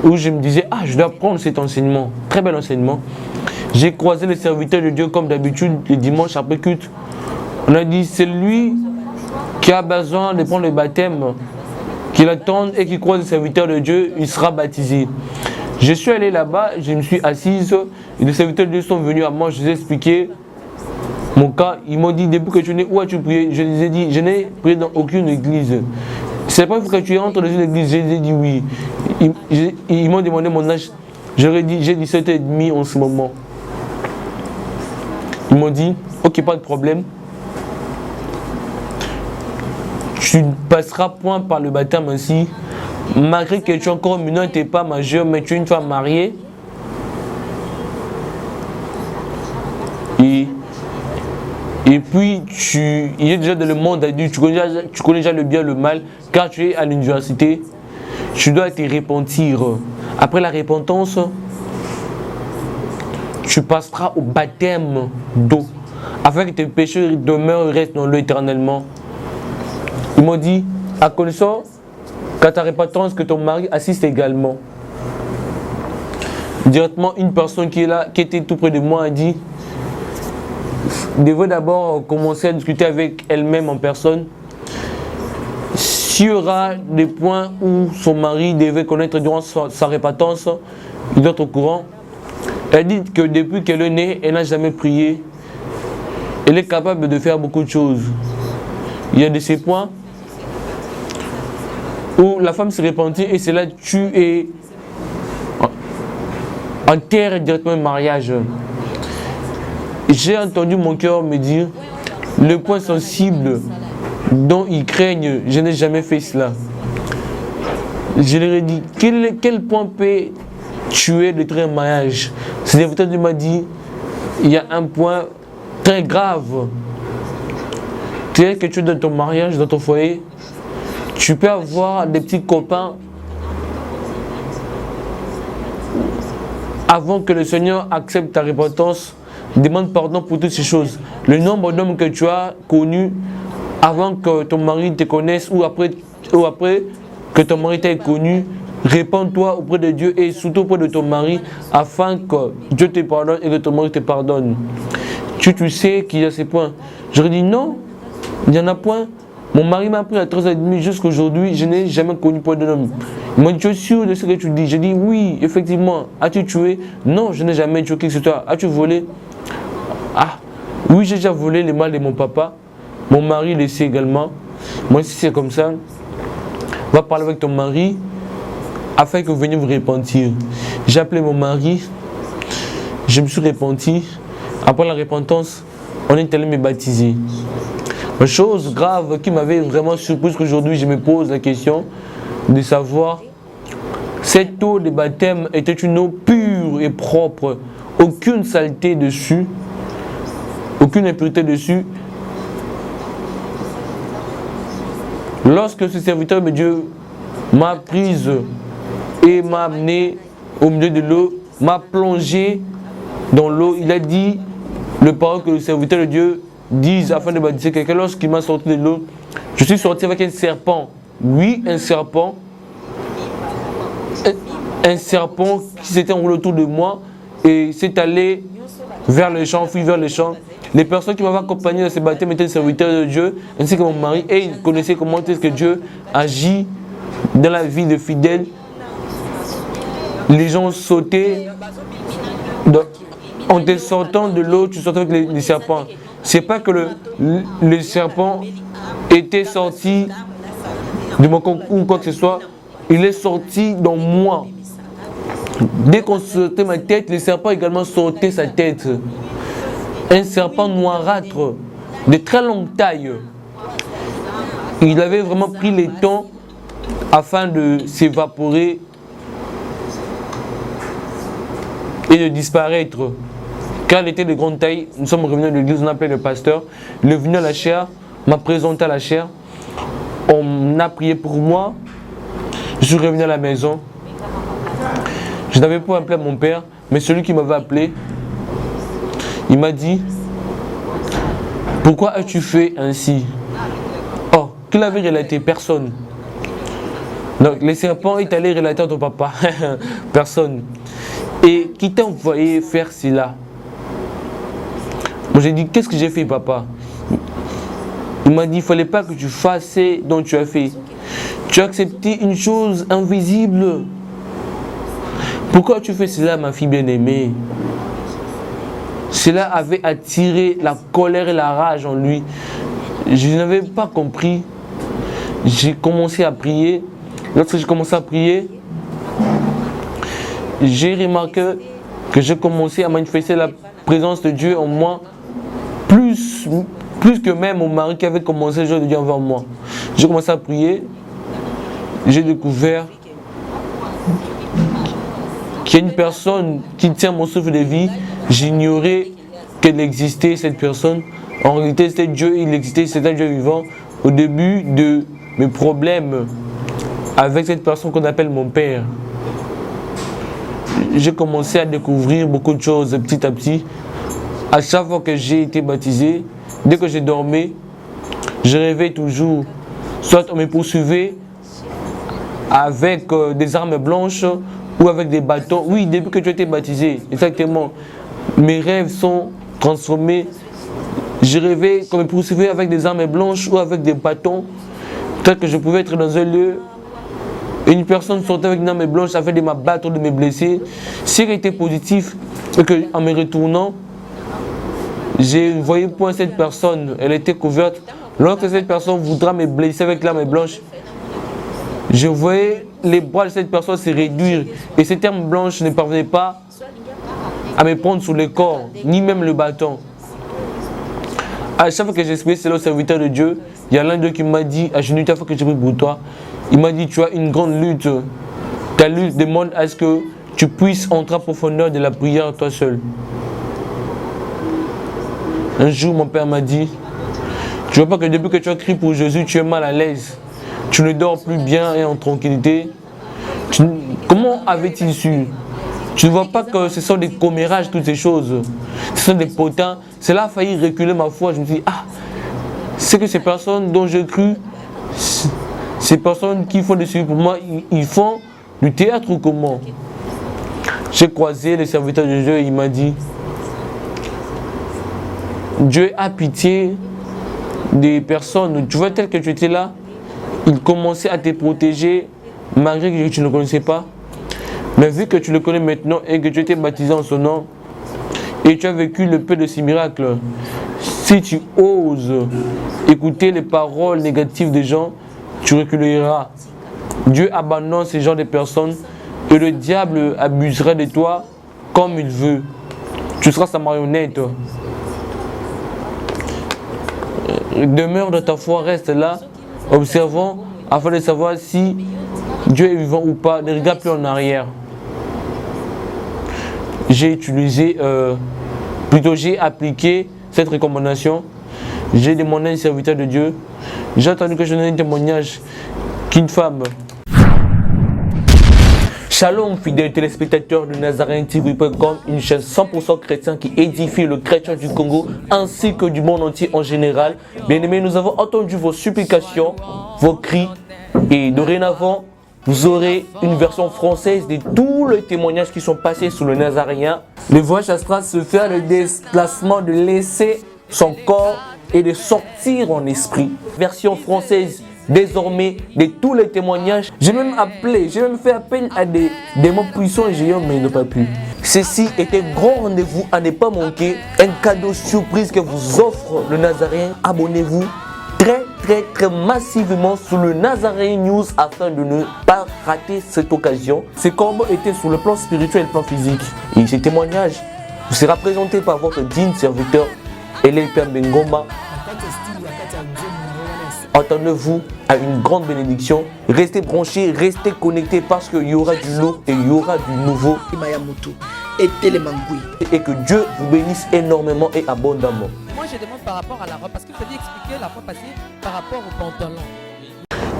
où je me disais, je dois prendre cet enseignement, très bel enseignement. J'ai croisé les serviteurs de Dieu comme d'habitude, les dimanches après culte. On a dit, c'est lui qui a besoin de prendre le baptême, qu'il attende et qui croise les serviteurs de Dieu, il sera baptisé. Je suis allé là-bas, je me suis assise, et les serviteurs de Dieu sont venus à moi, je les ai expliqué mon cas. Ils m'ont dit, depuis que tu es né, où as-tu prié? Je les ai dit, je n'ai prié dans aucune église. C'est pas que tu entres dans une église, je les ai dit oui. Ils m'ont demandé mon âge, j'aurais dit, j'ai 17 ans et demi en ce moment. Ils m'ont dit, ok, pas de problème. Tu ne passeras point par le baptême ainsi, malgré que tu es encore mineur, tu n'es pas majeur, mais tu es une femme mariée. Et puis, il est déjà dans le monde adulte, tu connais déjà le bien et le mal, car tu es à l'université, tu dois te repentir. Après la repentance, tu passeras au baptême d'eau, afin que tes péchés demeurent et restent dans l'eau éternellement. Ils m'ont dit, à connaissance, qu'à ta repentance, que ton mari assiste également. Directement, une personne qui est là, qui était tout près de moi, a dit, devait d'abord commencer à discuter avec elle-même en personne. S'il y aura des points où son mari devait connaître durant sa repentance, il doit être au courant. Elle dit que depuis qu'elle est née, elle n'a jamais prié. Elle est capable de faire beaucoup de choses. Il y a de ces points où la femme se repentit et c'est là que tu es en terre directement le mariage. J'ai entendu mon cœur me dire, le point sensible dont ils craignent, je n'ai jamais fait cela. Je leur ai dit, quel point peut tuer le très mariage? Ce serviteur m'a dit, il y a un point très grave. C'est que tu es dans ton mariage, dans ton foyer, tu peux avoir des petits copains avant que le Seigneur accepte ta repentance. Demande pardon pour toutes ces choses. Le nombre d'hommes que tu as connus avant que ton mari te connaisse ou après que ton mari t'ait connu, répands-toi auprès de Dieu et surtout auprès de ton mari afin que Dieu te pardonne et que ton mari te pardonne. Tu sais qu'il y a ces points. J'aurais dit non, il n'y en a point. Mon mari m'a pris à 13h30 jusqu'à aujourd'hui, je n'ai jamais connu point d'un homme. Il m'a dit, tu es sûr de ce que tu dis? J'ai dit oui, effectivement. As-tu tué? Non, je n'ai jamais tué qui que ce soit. As-tu volé? Oui, j'ai déjà volé les malles de mon papa. Mon mari le sait également. Moi, si c'est comme ça, va parler avec ton mari afin que vous veniez vous repentir. J'ai appelé mon mari, je me suis repenti. Après la repentance, on est allé me baptiser. Une chose grave qui m'avait vraiment surpris qu'aujourd'hui je me pose la question de savoir cette eau de baptême était une eau pure et propre, aucune saleté dessus, aucune impureté dessus. Lorsque ce serviteur de Dieu m'a prise et m'a amené au milieu de l'eau, m'a plongé dans l'eau, il a dit le parole que le serviteur de Dieu dise afin de baptiser quelqu'un. Lorsqu'il m'a sorti de l'eau, je suis sorti avec un serpent. Oui, un serpent. Un serpent qui s'était enroulé autour de moi et s'est allé vers les champs, fui vers les champs. Les personnes qui m'avaient accompagné dans ce baptême étaient des serviteurs de Dieu, ainsi que mon mari, et ils connaissaient comment est-ce que Dieu agit dans la vie des fidèles. Les gens sautaient. En te sortant de l'eau, tu sortais avec les serpents. C'est pas que le serpent était sorti de mon corps ou quoi que ce soit, il est sorti dans moi. Dès qu'on sortait ma tête, le serpent également sortait sa tête. Un serpent noirâtre, de très longue taille. Il avait vraiment pris le temps afin de s'évaporer et de disparaître. Quand il était de grande taille, nous sommes revenus à l'église, on appelait le pasteur. Il est venu à la chaire, m'a présenté à la chaire. On a prié pour moi. Je suis revenu à la maison. Je n'avais pas appelé mon père, mais celui qui m'avait appelé, il m'a dit, pourquoi as-tu fait ainsi? Oh, qu'il avait relaté personne. Donc, le serpent est allé relater à ton papa. Personne. Et qui t'a envoyé faire cela? Moi, j'ai dit, qu'est-ce que j'ai fait, papa? Il m'a dit, il ne fallait pas que tu fasses ce dont tu as fait. Tu as accepté une chose invisible. Pourquoi tu fais cela, ma fille bien-aimée? Cela avait attiré la colère et la rage en lui. Je n'avais pas compris. J'ai commencé à prier. Lorsque j'ai commencé à prier, j'ai remarqué que j'ai commencé à manifester la présence de Dieu en moi, plus que même mon mari qui avait commencé le jour de Dieu envers moi. J'ai commencé à prier, j'ai découvert qu'il y a une personne qui tient mon souffle de vie. J'ignorais qu'elle existait, cette personne. En réalité, c'était Dieu, il existait, c'était un Dieu vivant. Au début de mes problèmes avec cette personne qu'on appelle mon père, j'ai commencé à découvrir beaucoup de choses petit à petit. À chaque fois que j'ai été baptisé, dès que je dormais, je rêvais toujours. Soit on me poursuivait avec des armes blanches ou avec des bâtons. Oui, depuis que tu as été baptisé, exactement. Mes rêves sont transformés. Je rêvais qu'on me poursuivait avec des armes blanches ou avec des bâtons. Peut-être que je pouvais être dans un lieu et une personne sortait avec une arme blanche afin de m'abattre ou de me blesser. Si elle était positif et qu'en me retournant, je voyais point cette personne, elle était couverte. Lorsque cette personne voudra me blesser avec l'arme blanche, je voyais les bras de cette personne se réduire et cette arme blanche ne parvenait pas à me prendre sous le corps, ni même le bâton. À chaque fois que j'expliquais cela au serviteur de Dieu, il y a l'un d'eux qui m'a dit, à genoux, chaque fois que j'ai pris pour toi, il m'a dit, tu as une grande lutte. Ta lutte demande à ce que tu puisses entrer en profondeur de la prière toi seul. Un jour, mon père m'a dit, tu vois pas que depuis que tu as crié pour Jésus, tu es mal à l'aise. Tu ne dors plus bien et en tranquillité. Comment avait-il su? Tu ne vois pas que ce sont des commérages, toutes ces choses. Ce sont des potins. Cela a failli reculer ma foi. Je me suis dit, ah, c'est que ces personnes dont j'ai cru, ces personnes qui font des suivis pour moi, ils font du théâtre ou comment? J'ai croisé le serviteur de Dieu et il m'a dit, Dieu a pitié des personnes. Tu vois, tel que tu étais là, il commençait à te protéger malgré que tu ne le connaissais pas. Mais vu que tu le connais maintenant et que tu étais baptisé en son nom et tu as vécu le peu de ces miracles, si tu oses écouter les paroles négatives des gens, tu reculeras. Dieu abandonne ces genres de personnes et le diable abusera de toi comme il veut. Tu seras sa marionnette. Demeure dans ta foi, reste là, observant afin de savoir si Dieu est vivant ou pas. Ne regarde plus en arrière. J'ai utilisé, j'ai appliqué cette recommandation. J'ai demandé à un serviteur de Dieu. J'ai entendu que je donnais un témoignage qu'une femme. Shalom, fidèles téléspectateurs de NazarèneTV.com, une chaîne 100% chrétienne qui édifie le chrétien du Congo ainsi que du monde entier en général. Bien-aimés, nous avons entendu vos supplications, vos cris et dorénavant, vous aurez une version française de tous les témoignages qui sont passés sous le Nazaréen. Le voyage astral se fait le déplacement de laisser son corps et de sortir en esprit. Version française désormais de tous les témoignages. J'ai même fait appel à des démons puissants et géants, mais ils n'ont pas pu. Ceci est un grand rendez-vous à ne pas manquer. Un cadeau surprise que vous offre le Nazaréen. Abonnez-vous très très massivement sur le Nazarene News afin de ne pas rater cette occasion. Ces combats étaient sur le plan spirituel et le plan physique. Et ces témoignages vous sera présenté par votre digne serviteur, Elepia Bengoma. Attendez-vous à une grande bénédiction. Restez branchés, restez connectés parce qu'il y aura du lourd et il y aura du nouveau. Et que Dieu vous bénisse énormément et abondamment. Moi je demande par rapport à la robe, parce que vous avez expliqué la fois passée par rapport au pantalon.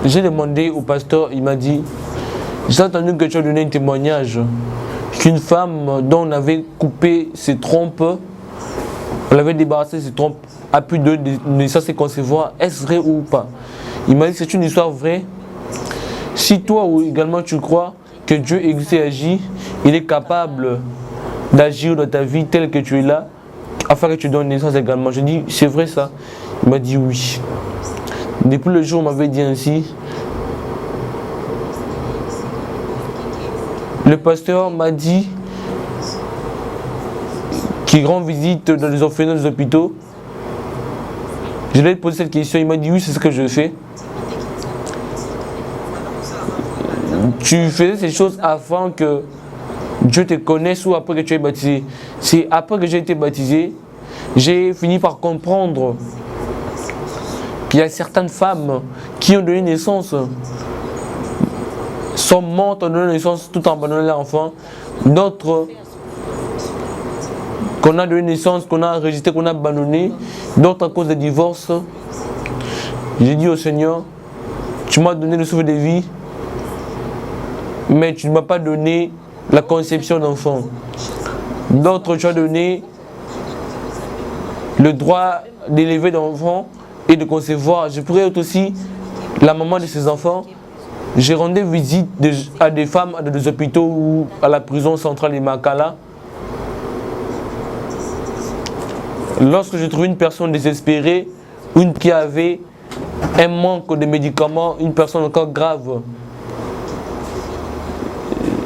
J'ai demandé au pasteur, il m'a dit, j'ai entendu que tu as donné un témoignage qu'une femme dont on avait coupé ses trompes, on l'avait débarrassé de ses trompes, a pu donner naissance et concevoir. Est-ce vrai ou pas? Il m'a dit que c'est une histoire vraie. Si toi ou également tu crois que Dieu existe et agit, il est capable d'agir dans ta vie telle que tu es là, afin que tu donnes naissance également. Je dis, c'est vrai ça? Il m'a dit oui. Depuis le jour où on m'avait dit ainsi, le pasteur m'a dit qu'il rend visite dans les orphelinats des hôpitaux. Je lui ai posé cette question, il m'a dit oui, c'est ce que je fais. Tu faisais ces choses avant que Dieu te connaisse ou après que tu es baptisé? C'est après que j'ai été baptisé, j'ai fini par comprendre qu'il y a certaines femmes qui ont donné naissance, sont mortes en donnant naissance tout en abandonnant leur enfant. D'autres qu'on a donné naissance, qu'on a enregistré, qu'on a abandonné, d'autres à cause des divorces. J'ai dit au Seigneur, tu m'as donné le souffle de vie, mais tu ne m'as pas donné la conception d'enfant. D'autres, tu as donné le droit d'élever d'enfants et de concevoir. Je pourrais être aussi la maman de ces enfants. J'ai rendu visite à des femmes à des hôpitaux ou à la prison centrale de Makala. Lorsque j'ai trouvé une personne désespérée, une qui avait un manque de médicaments, une personne encore grave,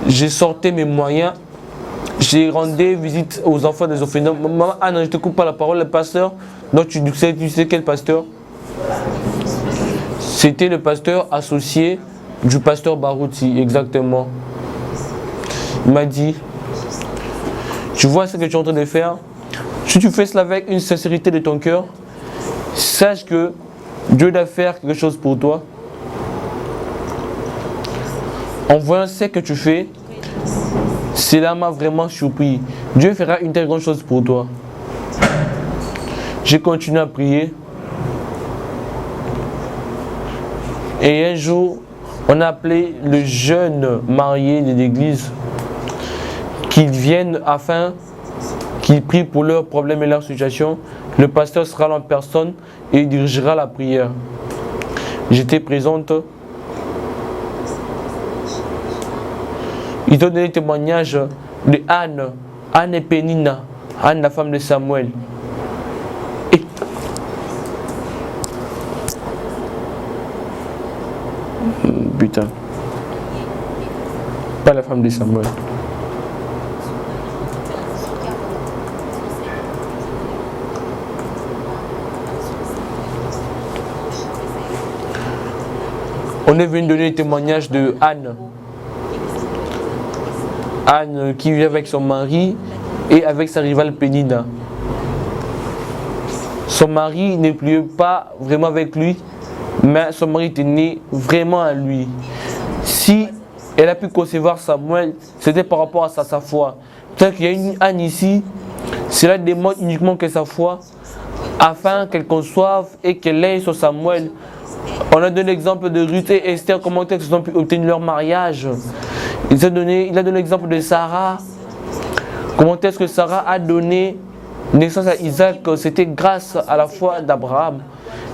j'ai sorti mes moyens, j'ai rendu visite aux enfants des orphelins. Maman Anne, je te coupe pas la parole, le pasteur, donc tu sais quel pasteur? C'était le pasteur associé du pasteur Barouti, exactement. Il m'a dit, tu vois ce que tu es en train de faire? Si tu fais cela avec une sincérité de ton cœur, sache que Dieu doit faire quelque chose pour toi. En voyant ce que tu fais, cela m'a vraiment surpris. Dieu fera une telle grande chose pour toi. J'ai continué à prier. Et un jour, on a appelé le jeune marié de l'église qu'ils viennent afin qu'ils prient pour leurs problèmes et leur situation. Le pasteur sera là en personne et il dirigera la prière. J'étais présente. Ils ont donné le témoignage de Anne. Anne et Pénina. Anne, la femme de Samuel. Et putain. Pas la femme de Samuel. On est venu donner le témoignage de Anne. Anne qui vit avec son mari et avec sa rivale Pénina. Son mari n'est plus pas vraiment avec lui, mais son mari était né vraiment à lui. Si elle a pu concevoir Samuel, c'était par rapport à sa foi. Peut-être qu'il y a une Anne ici, cela démontre uniquement que sa foi, afin qu'elle conçoive et qu'elle aille sur Samuel. On a donné l'exemple de Ruth et Esther, comment ils ont pu obtenir leur mariage. Il a donné l'exemple de Sarah. Comment est-ce que Sarah a donné naissance à Isaac? C'était grâce à la foi d'Abraham.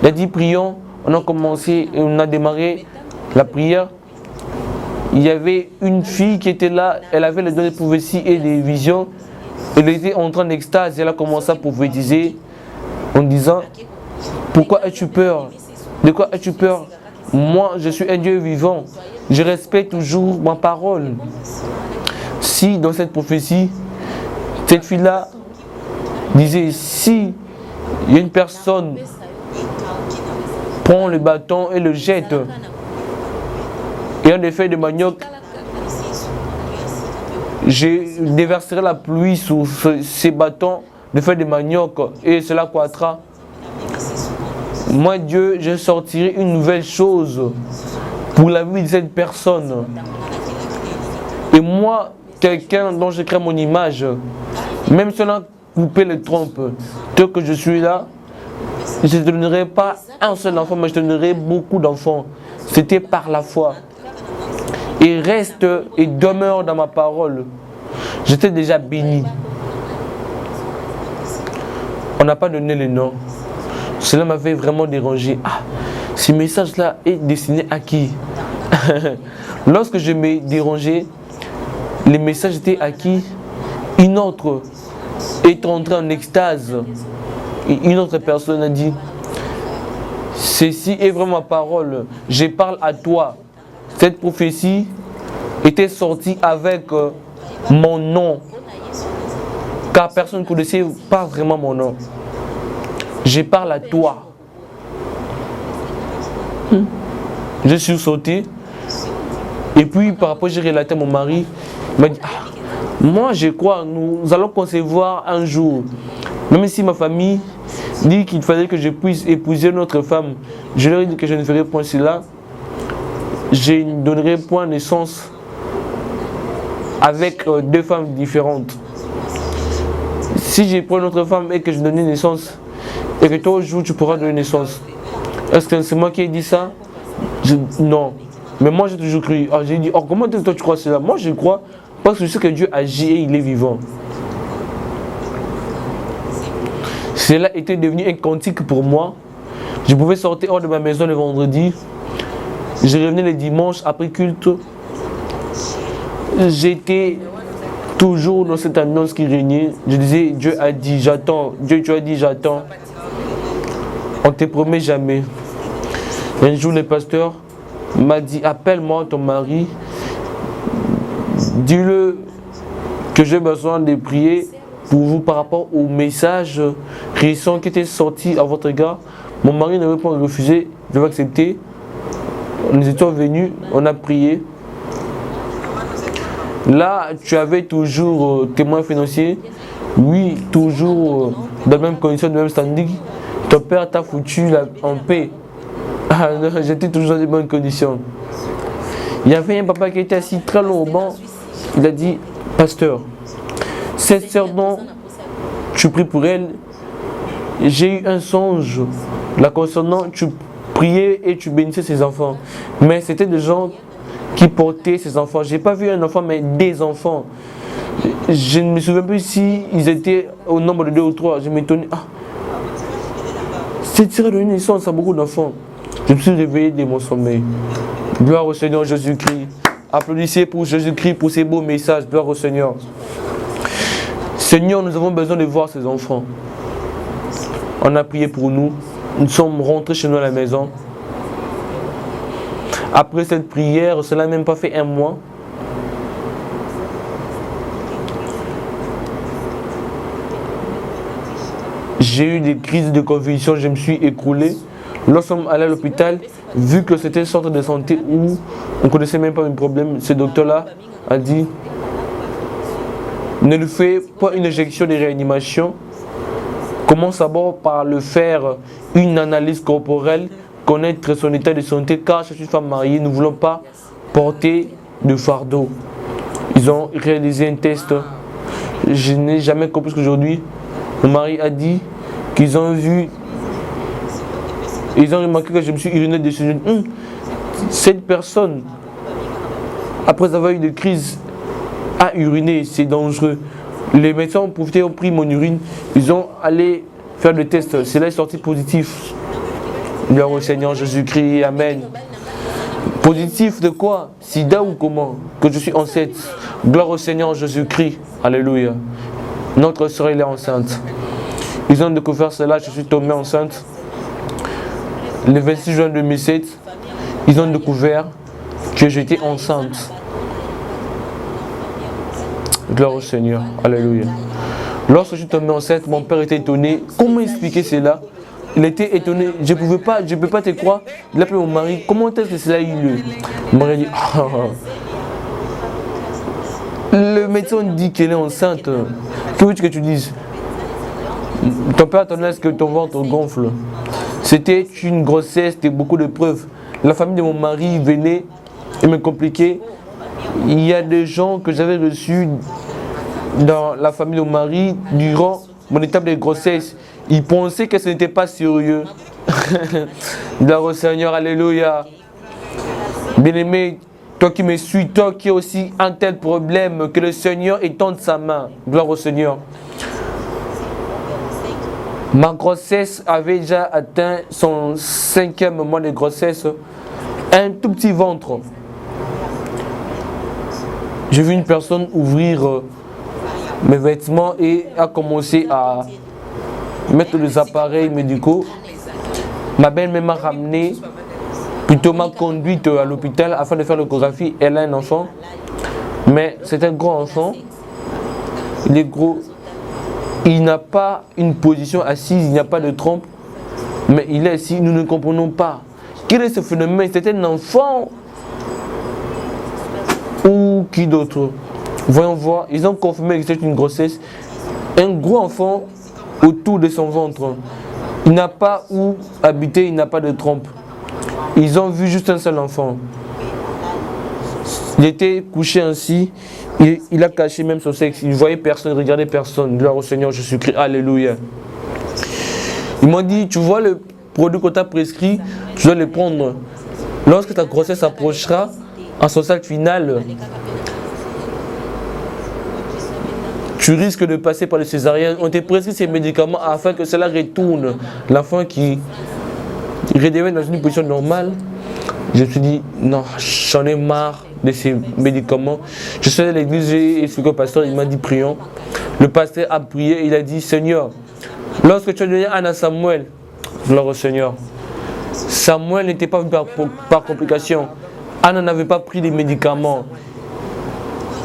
Il a dit prions, on a commencé, on a démarré la prière. Il y avait une fille qui était là, elle avait les dons de prophétie et des visions. Elle était en train d'extase, elle a commencé à prophétiser en disant, pourquoi as-tu peur? De quoi as-tu peur? Moi, je suis un Dieu vivant. Je respecte toujours ma parole. Si dans cette prophétie, cette fille-là disait, si il y a une personne prend le bâton et le jette. Et en effet de manioc, je déverserai la pluie sur ces bâtons de feuilles de manioc et cela croîtra. Moi, Dieu, je sortirai une nouvelle chose pour la vie de cette personne. Et moi, quelqu'un dont je crée mon image, même si on a coupé les trompes, tant que je suis là, je ne te donnerai pas un seul enfant, mais je te donnerai beaucoup d'enfants. C'était par la foi. Et reste et demeure dans ma parole. J'étais déjà béni. On n'a pas donné le nom. Cela m'avait vraiment dérangé. Ah, ce message-là est destiné à qui? Lorsque je me dérangeais, les messages étaient à qui? Une autre est entrée en extase. Une autre personne a dit, ceci est vraiment ma parole. Je parle à toi. Cette prophétie était sortie avec mon nom. Car personne ne connaissait pas vraiment mon nom. Je parle à toi. Je suis sauté. Et puis par rapport, j'ai relaté à mon mari. Il m'a dit, ah, moi je crois, nous allons concevoir un jour. Même si ma famille dit qu'il fallait que je puisse épouser notre femme, je leur ai dit que je ne ferai point cela. Je ne donnerai point naissance avec deux femmes différentes. Si je prends une autre femme et que je donne naissance, et que toi aujourd'hui tu pourras donner naissance, est-ce que c'est moi qui ai dit ça? Non. Mais moi j'ai toujours cru. Alors j'ai dit, oh, comment toi tu crois cela? Moi je crois parce que je sais que Dieu agit et il est vivant. Cela était devenu un cantique pour moi. Je pouvais sortir hors de ma maison le vendredi. Je revenais le dimanche après culte. J'étais toujours dans cette ambiance qui régnait. Je disais, Dieu a dit, j'attends. Dieu, tu as dit, j'attends. On ne te promet jamais. Un jour, le pasteur m'a dit, appelle-moi ton mari. Dis-le que j'ai besoin de prier pour vous par rapport au message récent qui était sorti à votre égard. Mon mari n'avait pas refusé, je vais accepter. Nous étions venus, on a prié. Là, tu avais toujours témoin financier. Oui, toujours dans la même condition, dans le même standing. Ton père t'a foutu en paix. J'étais toujours dans les bonnes conditions. Il y avait un papa qui était assis très long au banc. Il a dit, pasteur, cette sœur dont tu pries pour elle, j'ai eu un songe la concernant, tu priais et tu bénissais ses enfants. Mais c'était des gens qui portaient ses enfants. Je n'ai pas vu un enfant, mais des enfants. Je ne me souviens plus si ils étaient au nombre de 2 ou 3. Je m'étonnais. Ah, cette sœur de naissance a beaucoup d'enfants. Je me suis réveillé de mon sommeil. Gloire au Seigneur Jésus-Christ. Applaudissez pour Jésus-Christ, pour ces beaux messages. Gloire au Seigneur. Seigneur, nous avons besoin de voir ces enfants. On a prié pour nous. Nous sommes rentrés chez nous à la maison. Après cette prière, cela n'a même pas fait 1 mois. J'ai eu des crises de convulsions, je me suis écroulé. Lorsqu'on sommes allés à l'hôpital, vu que c'était un centre de santé où on ne connaissait même pas mes problèmes, ce docteur-là a dit, ne lui fais pas une injection de réanimation. Commence d'abord par le faire une analyse corporelle, connaître son état de santé, car je suis une femme mariée, nous ne voulons pas porter de fardeau. Ils ont réalisé un test. Je n'ai jamais compris qu'aujourd'hui, mon mari a dit qu'ils ont vu, ils ont remarqué que je me suis uriné dessus. Cette personne, après avoir eu des crises, a uriné, c'est dangereux. Les médecins ont profité, ont pris mon urine, ils ont allé faire le test, cela est sorti positif. Gloire au Seigneur Jésus-Christ, amen. Positif de quoi? Sida ou comment? Que je suis enceinte. Gloire au Seigneur Jésus-Christ, alléluia. Notre sœur elle est enceinte. Ils ont découvert cela, je suis tombée enceinte. Le 26 juin 2007, ils ont découvert que j'étais enceinte. Gloire au Seigneur, alléluia. Lorsque je suis tombée enceinte, mon père était étonné. Comment expliquer cela? Il était étonné, je ne peux pas te croire. Il a appelé mon mari, comment est-ce que cela a eu lieu? Mon mari a dit, le médecin dit qu'elle est enceinte. Que veux-tu que tu dises? Ton père attendait à ce que ton ventre gonfle. C'était une grossesse, c'était beaucoup de preuves. La famille de mon mari venait et me compliquait. Il y a des gens que j'avais reçus dans la famille de mon mari durant mon étape de grossesse. Ils pensaient que ce n'était pas sérieux. Gloire au Seigneur, alléluia. Bien-aimé, toi qui me suis, toi qui as aussi un tel problème, que le Seigneur étende sa main. Gloire au Seigneur. Ma grossesse avait déjà atteint son 5e mois de grossesse. Un tout petit ventre. J'ai vu une personne ouvrir mes vêtements et a commencé à mettre des appareils médicaux. Ma belle-mère m'a ramené, plutôt m'a conduite à l'hôpital afin de faire l'échographie. Elle a un enfant, mais c'est un gros enfant. Il est gros. Il n'a pas une position assise, il n'y a pas de trompe, mais il est assis, nous ne comprenons pas. Quel est ce phénomène? C'est un enfant ou qui d'autre? Voyons voir, ils ont confirmé que c'est une grossesse. Un gros enfant autour de son ventre. Il n'a pas où habiter, il n'a pas de trompe. Ils ont vu juste un seul enfant. Il était couché ainsi. Il a caché même son sexe. Il ne voyait personne, il ne regardait personne. Gloire au Seigneur Jésus-Christ. Alléluia. Ils m'ont dit, tu vois le produit qu'on t'a prescrit, tu dois le prendre. Lorsque ta grossesse approchera, en son stade final, tu risques de passer par le césarienne. On t'a prescrit ces médicaments afin que cela retourne. L'enfant qui redevienne dans une position normale. Je me suis dit, non, j'en ai marre de ces médicaments. Je suis allé à l'église, j'ai expliqué au pasteur, il m'a dit prions. Le pasteur a prié, il a dit, Seigneur, lorsque tu as donné Anne à Samuel, gloire au Seigneur, Samuel n'était pas venu par complication. Anne n'avait pas pris des médicaments.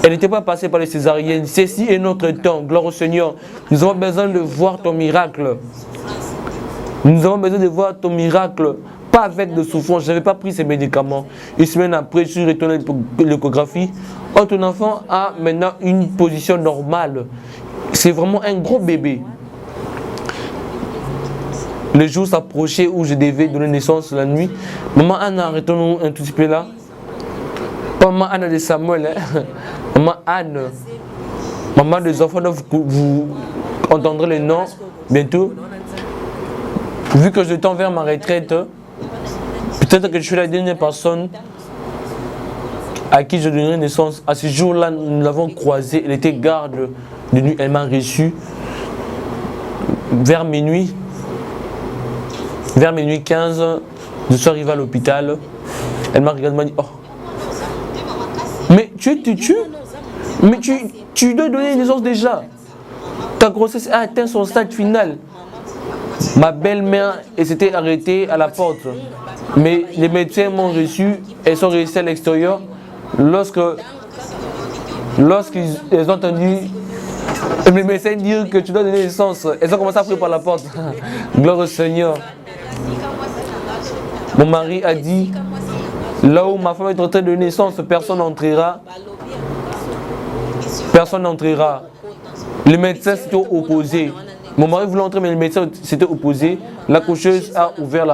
Elle n'était pas passée par les césariennes. Ceci est notre temps, gloire au Seigneur. Nous avons besoin de voir ton miracle. Nous avons besoin de voir ton miracle. Pas avec de souffrance, je n'avais pas pris ces médicaments. Une semaine après, je suis retourné à l'échographie. Oh, ton enfant a maintenant une position normale. C'est vraiment un gros bébé. Le jour s'approchait où je devais donner naissance la nuit. Maman Anna, retournons un tout petit peu là. Pas maman Anna de Samuel, hein. Maman Anne. Maman des enfants, vous entendrez les noms bientôt. Vu que je tends vers ma retraite, peut-être que je suis la dernière personne à qui je donnerai naissance. À ce jour-là, nous l'avons croisée. Elle était garde de nuit. Elle m'a reçu vers minuit. Vers minuit 15, je suis arrivé à l'hôpital. Elle m'a regardé et m'a dit, oh, mais mais tu dois donner naissance déjà. Ta grossesse a atteint son stade final. Ma belle-mère s'était arrêtée à la porte. Mais les médecins m'ont reçu, elles sont restées à l'extérieur. Lorsqu'ils ont entendu les médecins dire que tu dois donner naissance, elles ont commencé à prier par la porte. Gloire au Seigneur. Mon mari a dit, là où ma femme est en train de donner naissance, personne n'entrera. Personne n'entrera. Les médecins s'étaient opposés. Mon mari voulait entrer, mais les médecins s'étaient opposés. La coucheuse a ouvert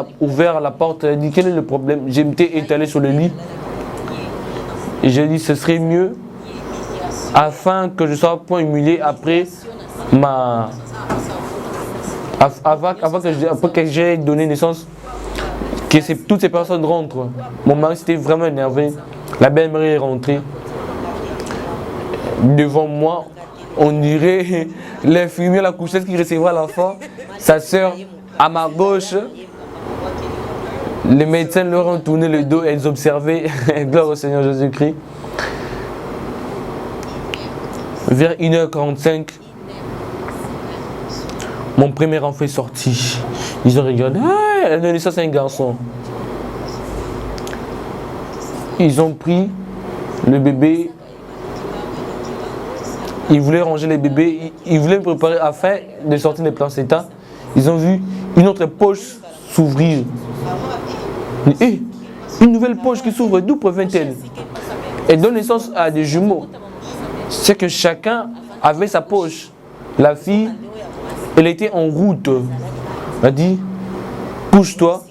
la porte. Elle a dit, quel est le problème? Je m'étais étalé sur le lit. Et j'ai dit, ce serait mieux, afin que je ne sois pas humilié après que j'ai donné naissance, que toutes ces personnes rentrent. Mon mari s'était vraiment énervé. La belle-mère est rentrée. Devant moi, on dirait l'infirmière, la coucheuse qui recevra l'enfant, sa soeur à ma gauche. Les médecins leur ont tourné le dos et elles observaient. Gloire au Seigneur Jésus-Christ. Vers 1h45, mon premier enfant est sorti. Ils ont regardé. Ah, elle a donné ça, c'est un garçon. Ils ont pris le bébé. Ils voulaient ranger les bébés, ils voulaient me préparer afin de sortir des placentas. Ils ont vu, une autre poche s'ouvrir. Et une nouvelle poche qui s'ouvre, d'où provient-elle? Elle donne naissance à des jumeaux. C'est que chacun avait sa poche. La fille, elle était en route. Elle a dit, pousse-toi,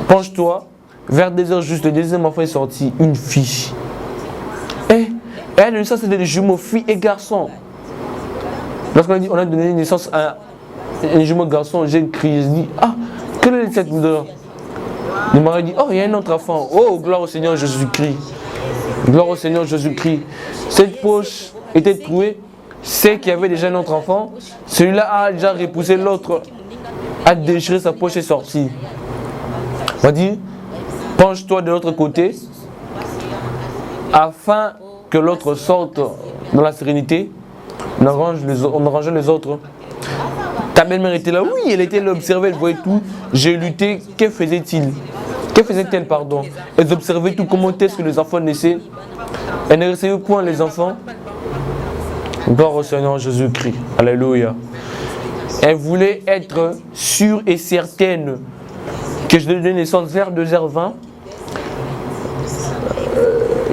penche-toi, vers des heures juste, le deuxième enfant est sorti, une fille. Et elle a donné naissance à des jumeaux, filles et garçons. Lorsqu'on a donné naissance à un jumeau garçon, j'ai crié, j'ai dit, ah, quelle est cette odeur? Le mari dit, oh, il y a un autre enfant. Oh, gloire au Seigneur Jésus-Christ. Gloire au Seigneur Jésus-Christ. Cette poche était trouée. C'est qu'il y avait déjà un autre enfant. Celui-là a déjà repoussé l'autre, a déchiré sa poche et sorti. On va dire, penche-toi de l'autre côté, afin que l'autre sorte dans la sérénité. On arrangeait les autres. Ta belle-mère était là, oui, elle était là, observée, elle voyait tout. J'ai lutté, que faisait-il? Que faisait-elle, pardon? Elle observait tout, comment est-ce que les enfants naissaient. Elle ne recevait point les enfants. Gloire au Seigneur Jésus-Christ. Alléluia. Elle voulait être sûre et certaine que je donnais naissance vers 2h20.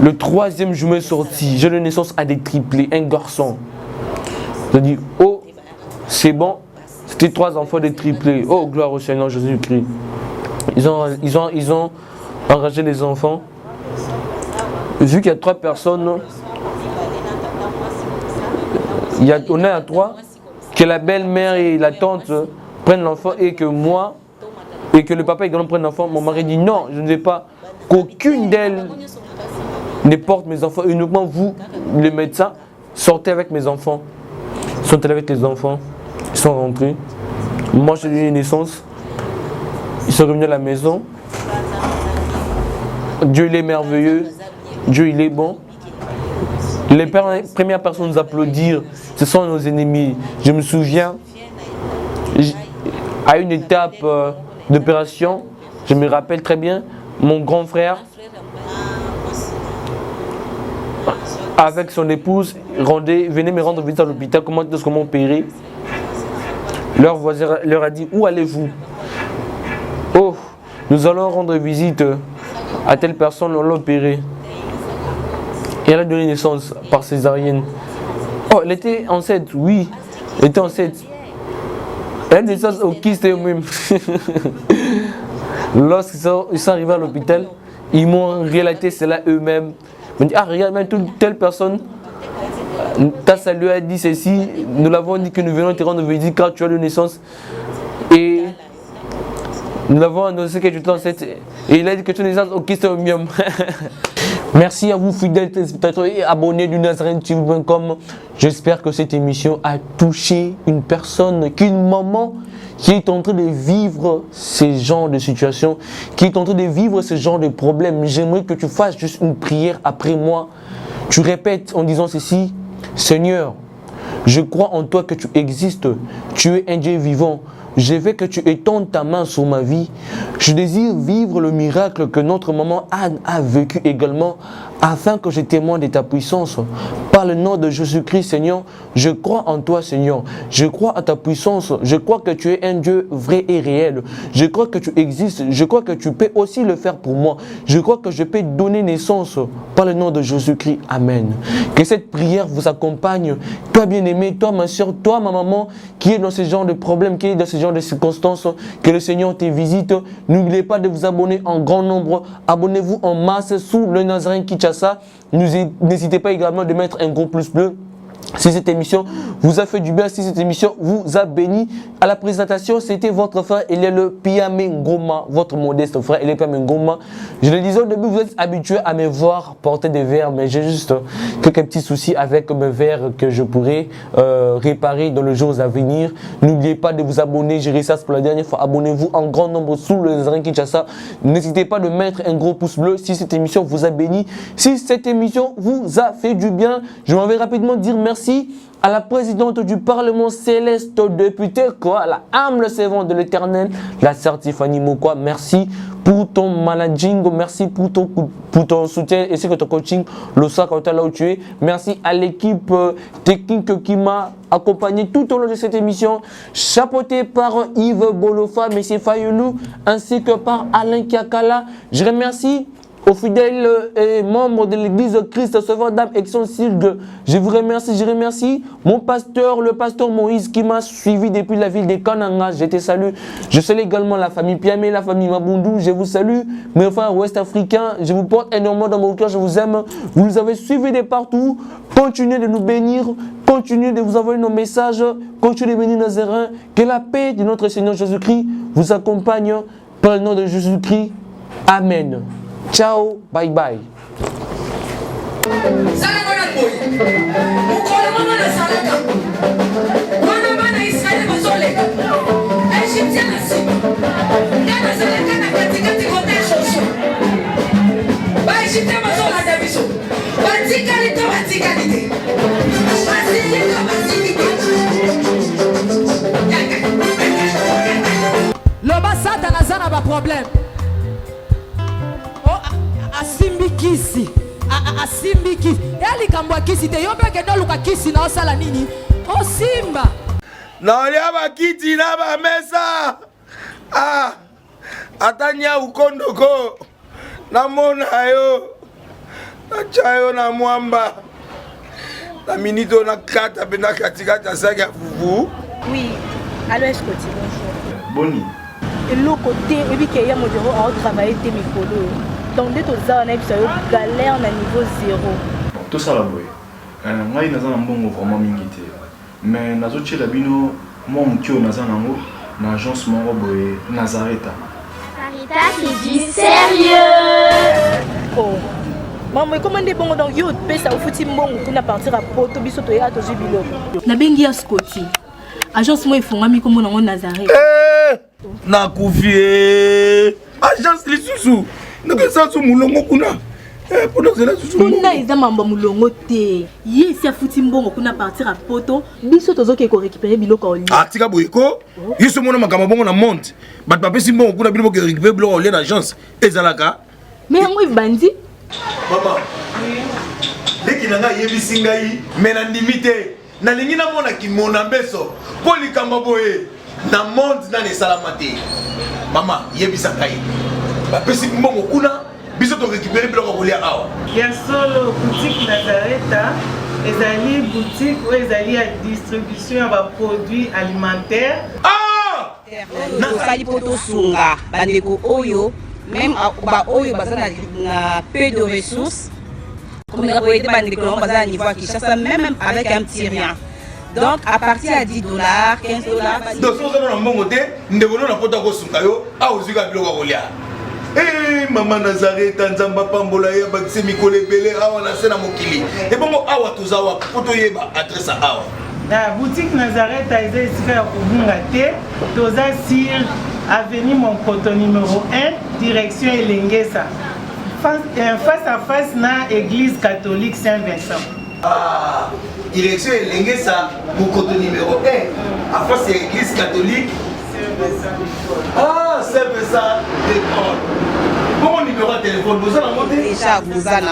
Le troisième jumeau est sorti. J'ai donné naissance à des triplés, un garçon. Je dis, oh, c'est bon. C'était 3 enfants des triplés. Oh, gloire au Seigneur Jésus-Christ. Ils ont enragé les enfants. Vu qu'il y a 3 personnes, on est à 3, que la belle-mère et la tante prennent l'enfant et que moi, et que le papa également prenne l'enfant. Mon mari dit non, je ne vais pas qu'aucune d'elles ne porte mes enfants. Uniquement vous, les médecins, sortez avec mes enfants. Ils sont allés avec les enfants. Ils sont rentrés. Moi, j'ai eu une naissance. Ils sont revenus à la maison. Dieu, il est merveilleux. Dieu, il est bon. Les premières personnes à nous applaudir, ce sont nos ennemis. Je me souviens, à une étape d'opération, je me rappelle très bien, mon grand frère, avec son épouse, venait me rendre visite à l'hôpital, comment opérer. Leur voisin leur a dit, où allez-vous? Oh, nous allons rendre visite à telle personne, on l'a opérée. Et elle a donné naissance par césarienne. Oh, elle était enceinte, oui, elle était enceinte. Elle a donné naissance au kyste eux-mêmes. Lorsqu'ils sont arrivés à l'hôpital, ils m'ont relaté cela eux-mêmes. Ils m'ont dit, ah regarde, même telle personne, ta salut a dit ceci, nous l'avons dit que nous venons te rendre visite quand tu as donné naissance. Et nous l'avons annoncé que tu étais enceinte. Et il a dit que tu as donné naissance au kyste eux-mêmes. Merci à vous fidèles téléspectateurs et abonnés du NazareneTV.com. J'espère que cette émission a touché une personne, qu'une maman qui est en train de vivre ces genres de situations, qui est en train de vivre ce genre de problèmes. J'aimerais que tu fasses juste une prière après moi. Tu répètes en disant ceci: Seigneur, je crois en toi que tu existes, tu es un Dieu vivant. Je veux que tu étendes ta main sur ma vie. Je désire vivre le miracle que notre maman Anne a vécu également, afin que je témoigne de ta puissance. Par le nom de Jésus-Christ, Seigneur, je crois en toi, Seigneur. Je crois à ta puissance. Je crois que tu es un Dieu vrai et réel. Je crois que tu existes. Je crois que tu peux aussi le faire pour moi. Je crois que je peux donner naissance par le nom de Jésus-Christ. Amen. Que cette prière vous accompagne. Toi, bien-aimé, toi, ma soeur, toi, ma maman, qui est dans ce genre de problème, qui est dans ce genre de circonstances, que le Seigneur te visite. N'oubliez pas de vous abonner en grand nombre. Abonnez-vous en masse sous le Nazarene Kinshasa. N'hésitez pas également de mettre un gros pouce bleu si cette émission vous a fait du bien, si cette émission vous a béni. À la présentation, c'était votre frère Eliel Piame Ngoma, votre modeste frère Eliel Piame Ngoma. Je le disais au début, vous êtes habitué à me voir porter des verres, mais j'ai juste quelques petits soucis avec mes verres que je pourrais réparer dans les jours à venir. N'oubliez pas de vous abonner, j'ai réussi pour la dernière fois. Abonnez-vous en grand nombre sous le Nazarene Kinshasa. N'hésitez pas de mettre un gros pouce bleu si cette émission vous a béni, si cette émission vous a fait du bien. Je m'en vais rapidement dire merci Merci à la présidente du Parlement céleste député, quoi, la humble servante de l'Éternel, la sœur Tiffany Mokwa. Merci pour ton managing, merci pour ton soutien et c'est que ton coaching, le sac là où tu es. Merci à l'équipe technique qui m'a accompagné tout au long de cette émission, chapeauté par Yves Bolofa, M. Fayoulou, ainsi que par Alain Kiakala. Je remercie aux fidèles et membres de l'église Christ Sauveur d'âme Action Sirgue. Je remercie mon pasteur, le pasteur Moïse qui m'a suivi depuis la ville de Kananga. Je te salue. Je salue également la famille Piamé, la famille Mabundu. Je vous salue. Mes frères ouest-africains, je vous porte énormément dans mon cœur. Je vous aime. Vous nous avez suivis de partout. Continuez de nous bénir. Continuez de vous envoyer nos messages. Continuez de bénir Nazaréen. Que la paix de notre Seigneur Jésus-Christ vous accompagne par le nom de Jésus-Christ. Amen. Ciao, bye bye. Le basata n'a pas problème. Asimbi kisi asimbi kisi elikambo kisi te yo peke ndo luka kisi na osala nini osimba na olia bakiti na bamesa atanya ukondoko namona yo nachayo na mwamba na minito na kata pena katikata saki ya fufu. Oui, allô Escoti, bonjour. Boni. Et l'autre côté, et puis qu'il y a mon bureau à travailler tes micros. Donc, dès que tu as un galère à niveau 0. Tout ça là, boy. Moi, je suis vraiment mingité. Mais je suis bino, moi, je suis dans l'agence Nazareta. Sarita qui dit sérieux. Oh. Maman, comment est bon donc yo pesa au fouti mbongo kuna partir à poto biso to ya to jibilo. Na bengi ya Scotty. Agence moi ifungami comme na Nazareta. Na kufie. Agence lisusu. Donc ça sous mulongo kuna. Pendant cela sous kuna iza mambo mulongo te. Ye si afuti mbongo kuna partir à poto biso tozo ke ko récupérer biloko oli. Ah tika boyeko. Yiso mona makama bongo na monte. Bat papa si mbongo kuna biloko ke récupérer biloko oli na agence. Ezalaka. Mais moi bandi. Maman. Dès qu'il nanga yebisi ngai mena ndimite. Na lingi na mona ki mona beso. Poli kamba boye. Na monte na ne salamate. Maman yebisa ngai. Bapesi mbongo kuna biso to récupérer biloko kolia awa. Ya solo boutique Nazareta ezali boutique où ezali à distribution ya produits alimentaires. Ah! Na sali poto sunga bandeko oyo même ba oyo bazana na peu de ressources. Comme on a été bandeko bazana niveau à Kinshasa même avec un petit rien. Donc à partir à $10, $15. Donc si on a un bon côté, nous devons na poto ko sunga yo a ozika biloko kolia. Eh maman Nazareta nzamba pambola ya bakise mikole belé awa na sena mokili. Et bongo awa tozawa poto yeba adresse awa. La boutique Nazareta est ici à Kubungate, toza sur avenue Monkoto numéro 1, direction Elengesa. Face à face na église catholique Saint-Vincent. Ah, direction Elengesa, Monkoto numéro 1, à face à l'église catholique Ah, c'est ça, l'école. Bon numéro de téléphone, vous en avez déjà, vous en avez.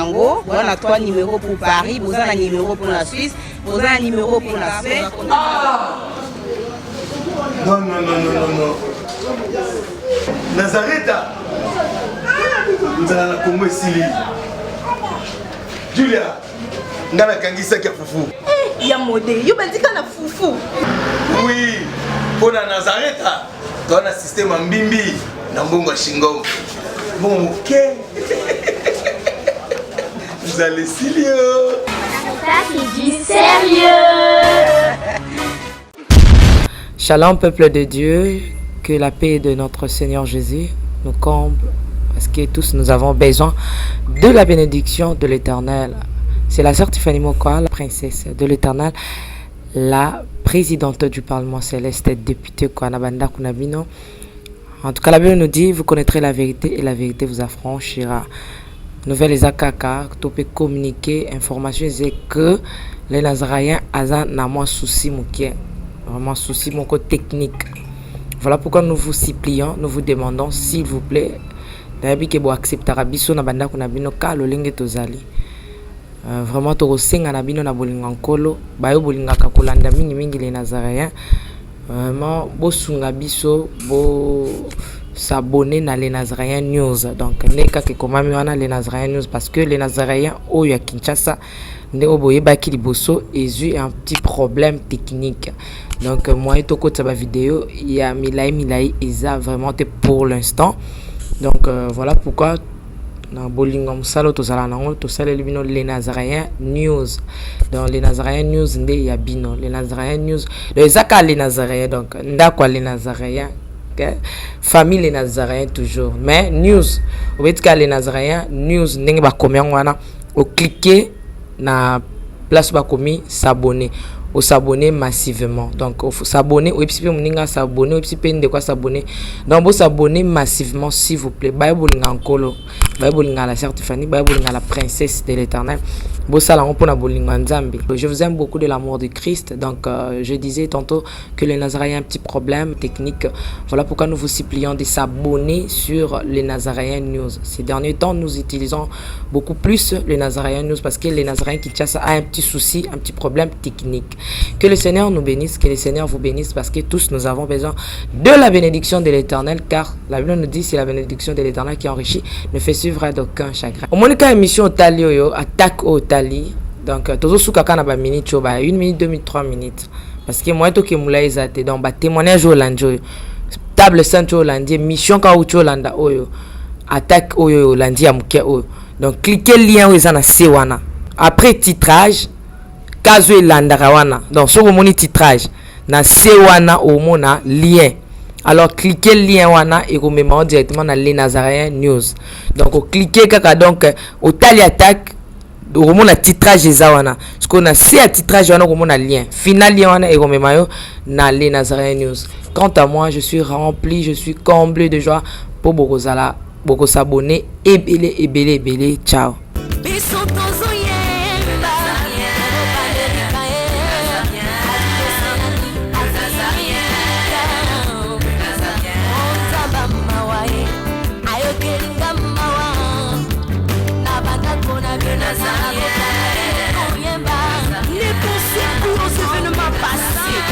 On a 3 numéros pour Paris, vous en avez un numéro pour la Suisse, vous en avez un numéro pour la Suisse. Ah! Non. Nazareta. Nous allons la Congo Sili. Julia, nous allons la Kangisa qui a foufou. Il y a modé, il y a un foufou. Oui, pour la Nazareta. Dans le système en bimbi, dans le bon Shingo. Bon, ok. Vous allez sérieux. Ça qui dit sérieux. Shalom, peuple de Dieu. Que la paix de notre Seigneur Jésus nous comble. Parce que tous nous avons besoin de la bénédiction de l'Éternel. C'est la sœur Tiffany Mokwa, la princesse de l'Éternel, la présidente du Parlement céleste, députée Kwanabanda Kunabino. En tout cas, la Bible nous dit, vous connaîtrez la vérité et la vérité vous affranchira. nouvelle ezakaka to peut communiquer information c'est que les Nazaréens ont na moins souci moké, vraiment souci moko technique. Voilà pourquoi nous vous supplions, nous vous demandons s'il vous plaît d'ailleurs que vous acceptera biso na banda kuna bino ka lolenge tozali. Vraiment to senga na bino na bolinga nkolo bayo bolinga ka kolanda mingi les Nazaréens. Vraiment bo sunga biso bo s'abonner na les Nazaréens News. Donc neka ke komami wana les Nazaréens News parce que les Nazaréens oyo ya Kinshasa nde oboye baki liboso ezu un petit problème technique. Donc moi to ko tsaba vidéo il y a milai eza vraiment pour l'instant. Donc voilà pourquoi na bolingo musalo tozala nango tosala libino les Nazaréens News. Donc les Nazaréens News nde ya bino les Nazaréens News les zaka les Nazaréens donc ndakwa les Nazaréens famille les Nazaréens toujours mais news obetika les Nazaréens news ndenge ba komi wana o cliquer na place ba komi s'abonner au s'abonner massivement donc faut s'abonner au epipe muninga s'abonner au epipe de quoi s'abonner donc vous s'abonner massivement s'il vous plaît bible ngakolo bible ngala certifié bible ngala princesse de l'Éternel. Je vous aime beaucoup de l'amour de Christ. Donc, je disais tantôt que les Nazaréens ont un petit problème technique. Voilà pourquoi nous vous supplions de s'abonner sur les Nazaréens News. Ces derniers temps, nous utilisons beaucoup plus les Nazaréens News parce que les Nazaréens Kinshasa a un petit souci, un petit problème technique. Que le Seigneur nous bénisse, que le Seigneur vous bénisse parce que tous nous avons besoin de la bénédiction de l'Éternel car la Bible nous dit c'est la bénédiction de l'Éternel qui enrichit, ne fait suivre d'aucun chagrin. Au moins, quand émission au Talio, attaque au donc toujours sous kaka na ba minute ba 1 minute 2 minutes 3 minutes parce que moi to ke mula ezate donc ba témoignage au landio table sainte au landio mission ka au landa oyo attaque oyo landia muke oyo donc cliquez lien oyo na sewana après titrage kazo elandaka wana donc so moni titrage na sewana au mona lien alors cliquez lien wana et vous mettez directement dans les Nazaréens News donc cliquez kaka donc au tali attaque au moment titrage ezawana ce qu'on a c'est à titrage wana au moment lien final lien wana et komemayo na les Nazaréens News. Quant à moi je suis rempli, je suis comblé de joie pour boko s'abonner et belé ciao.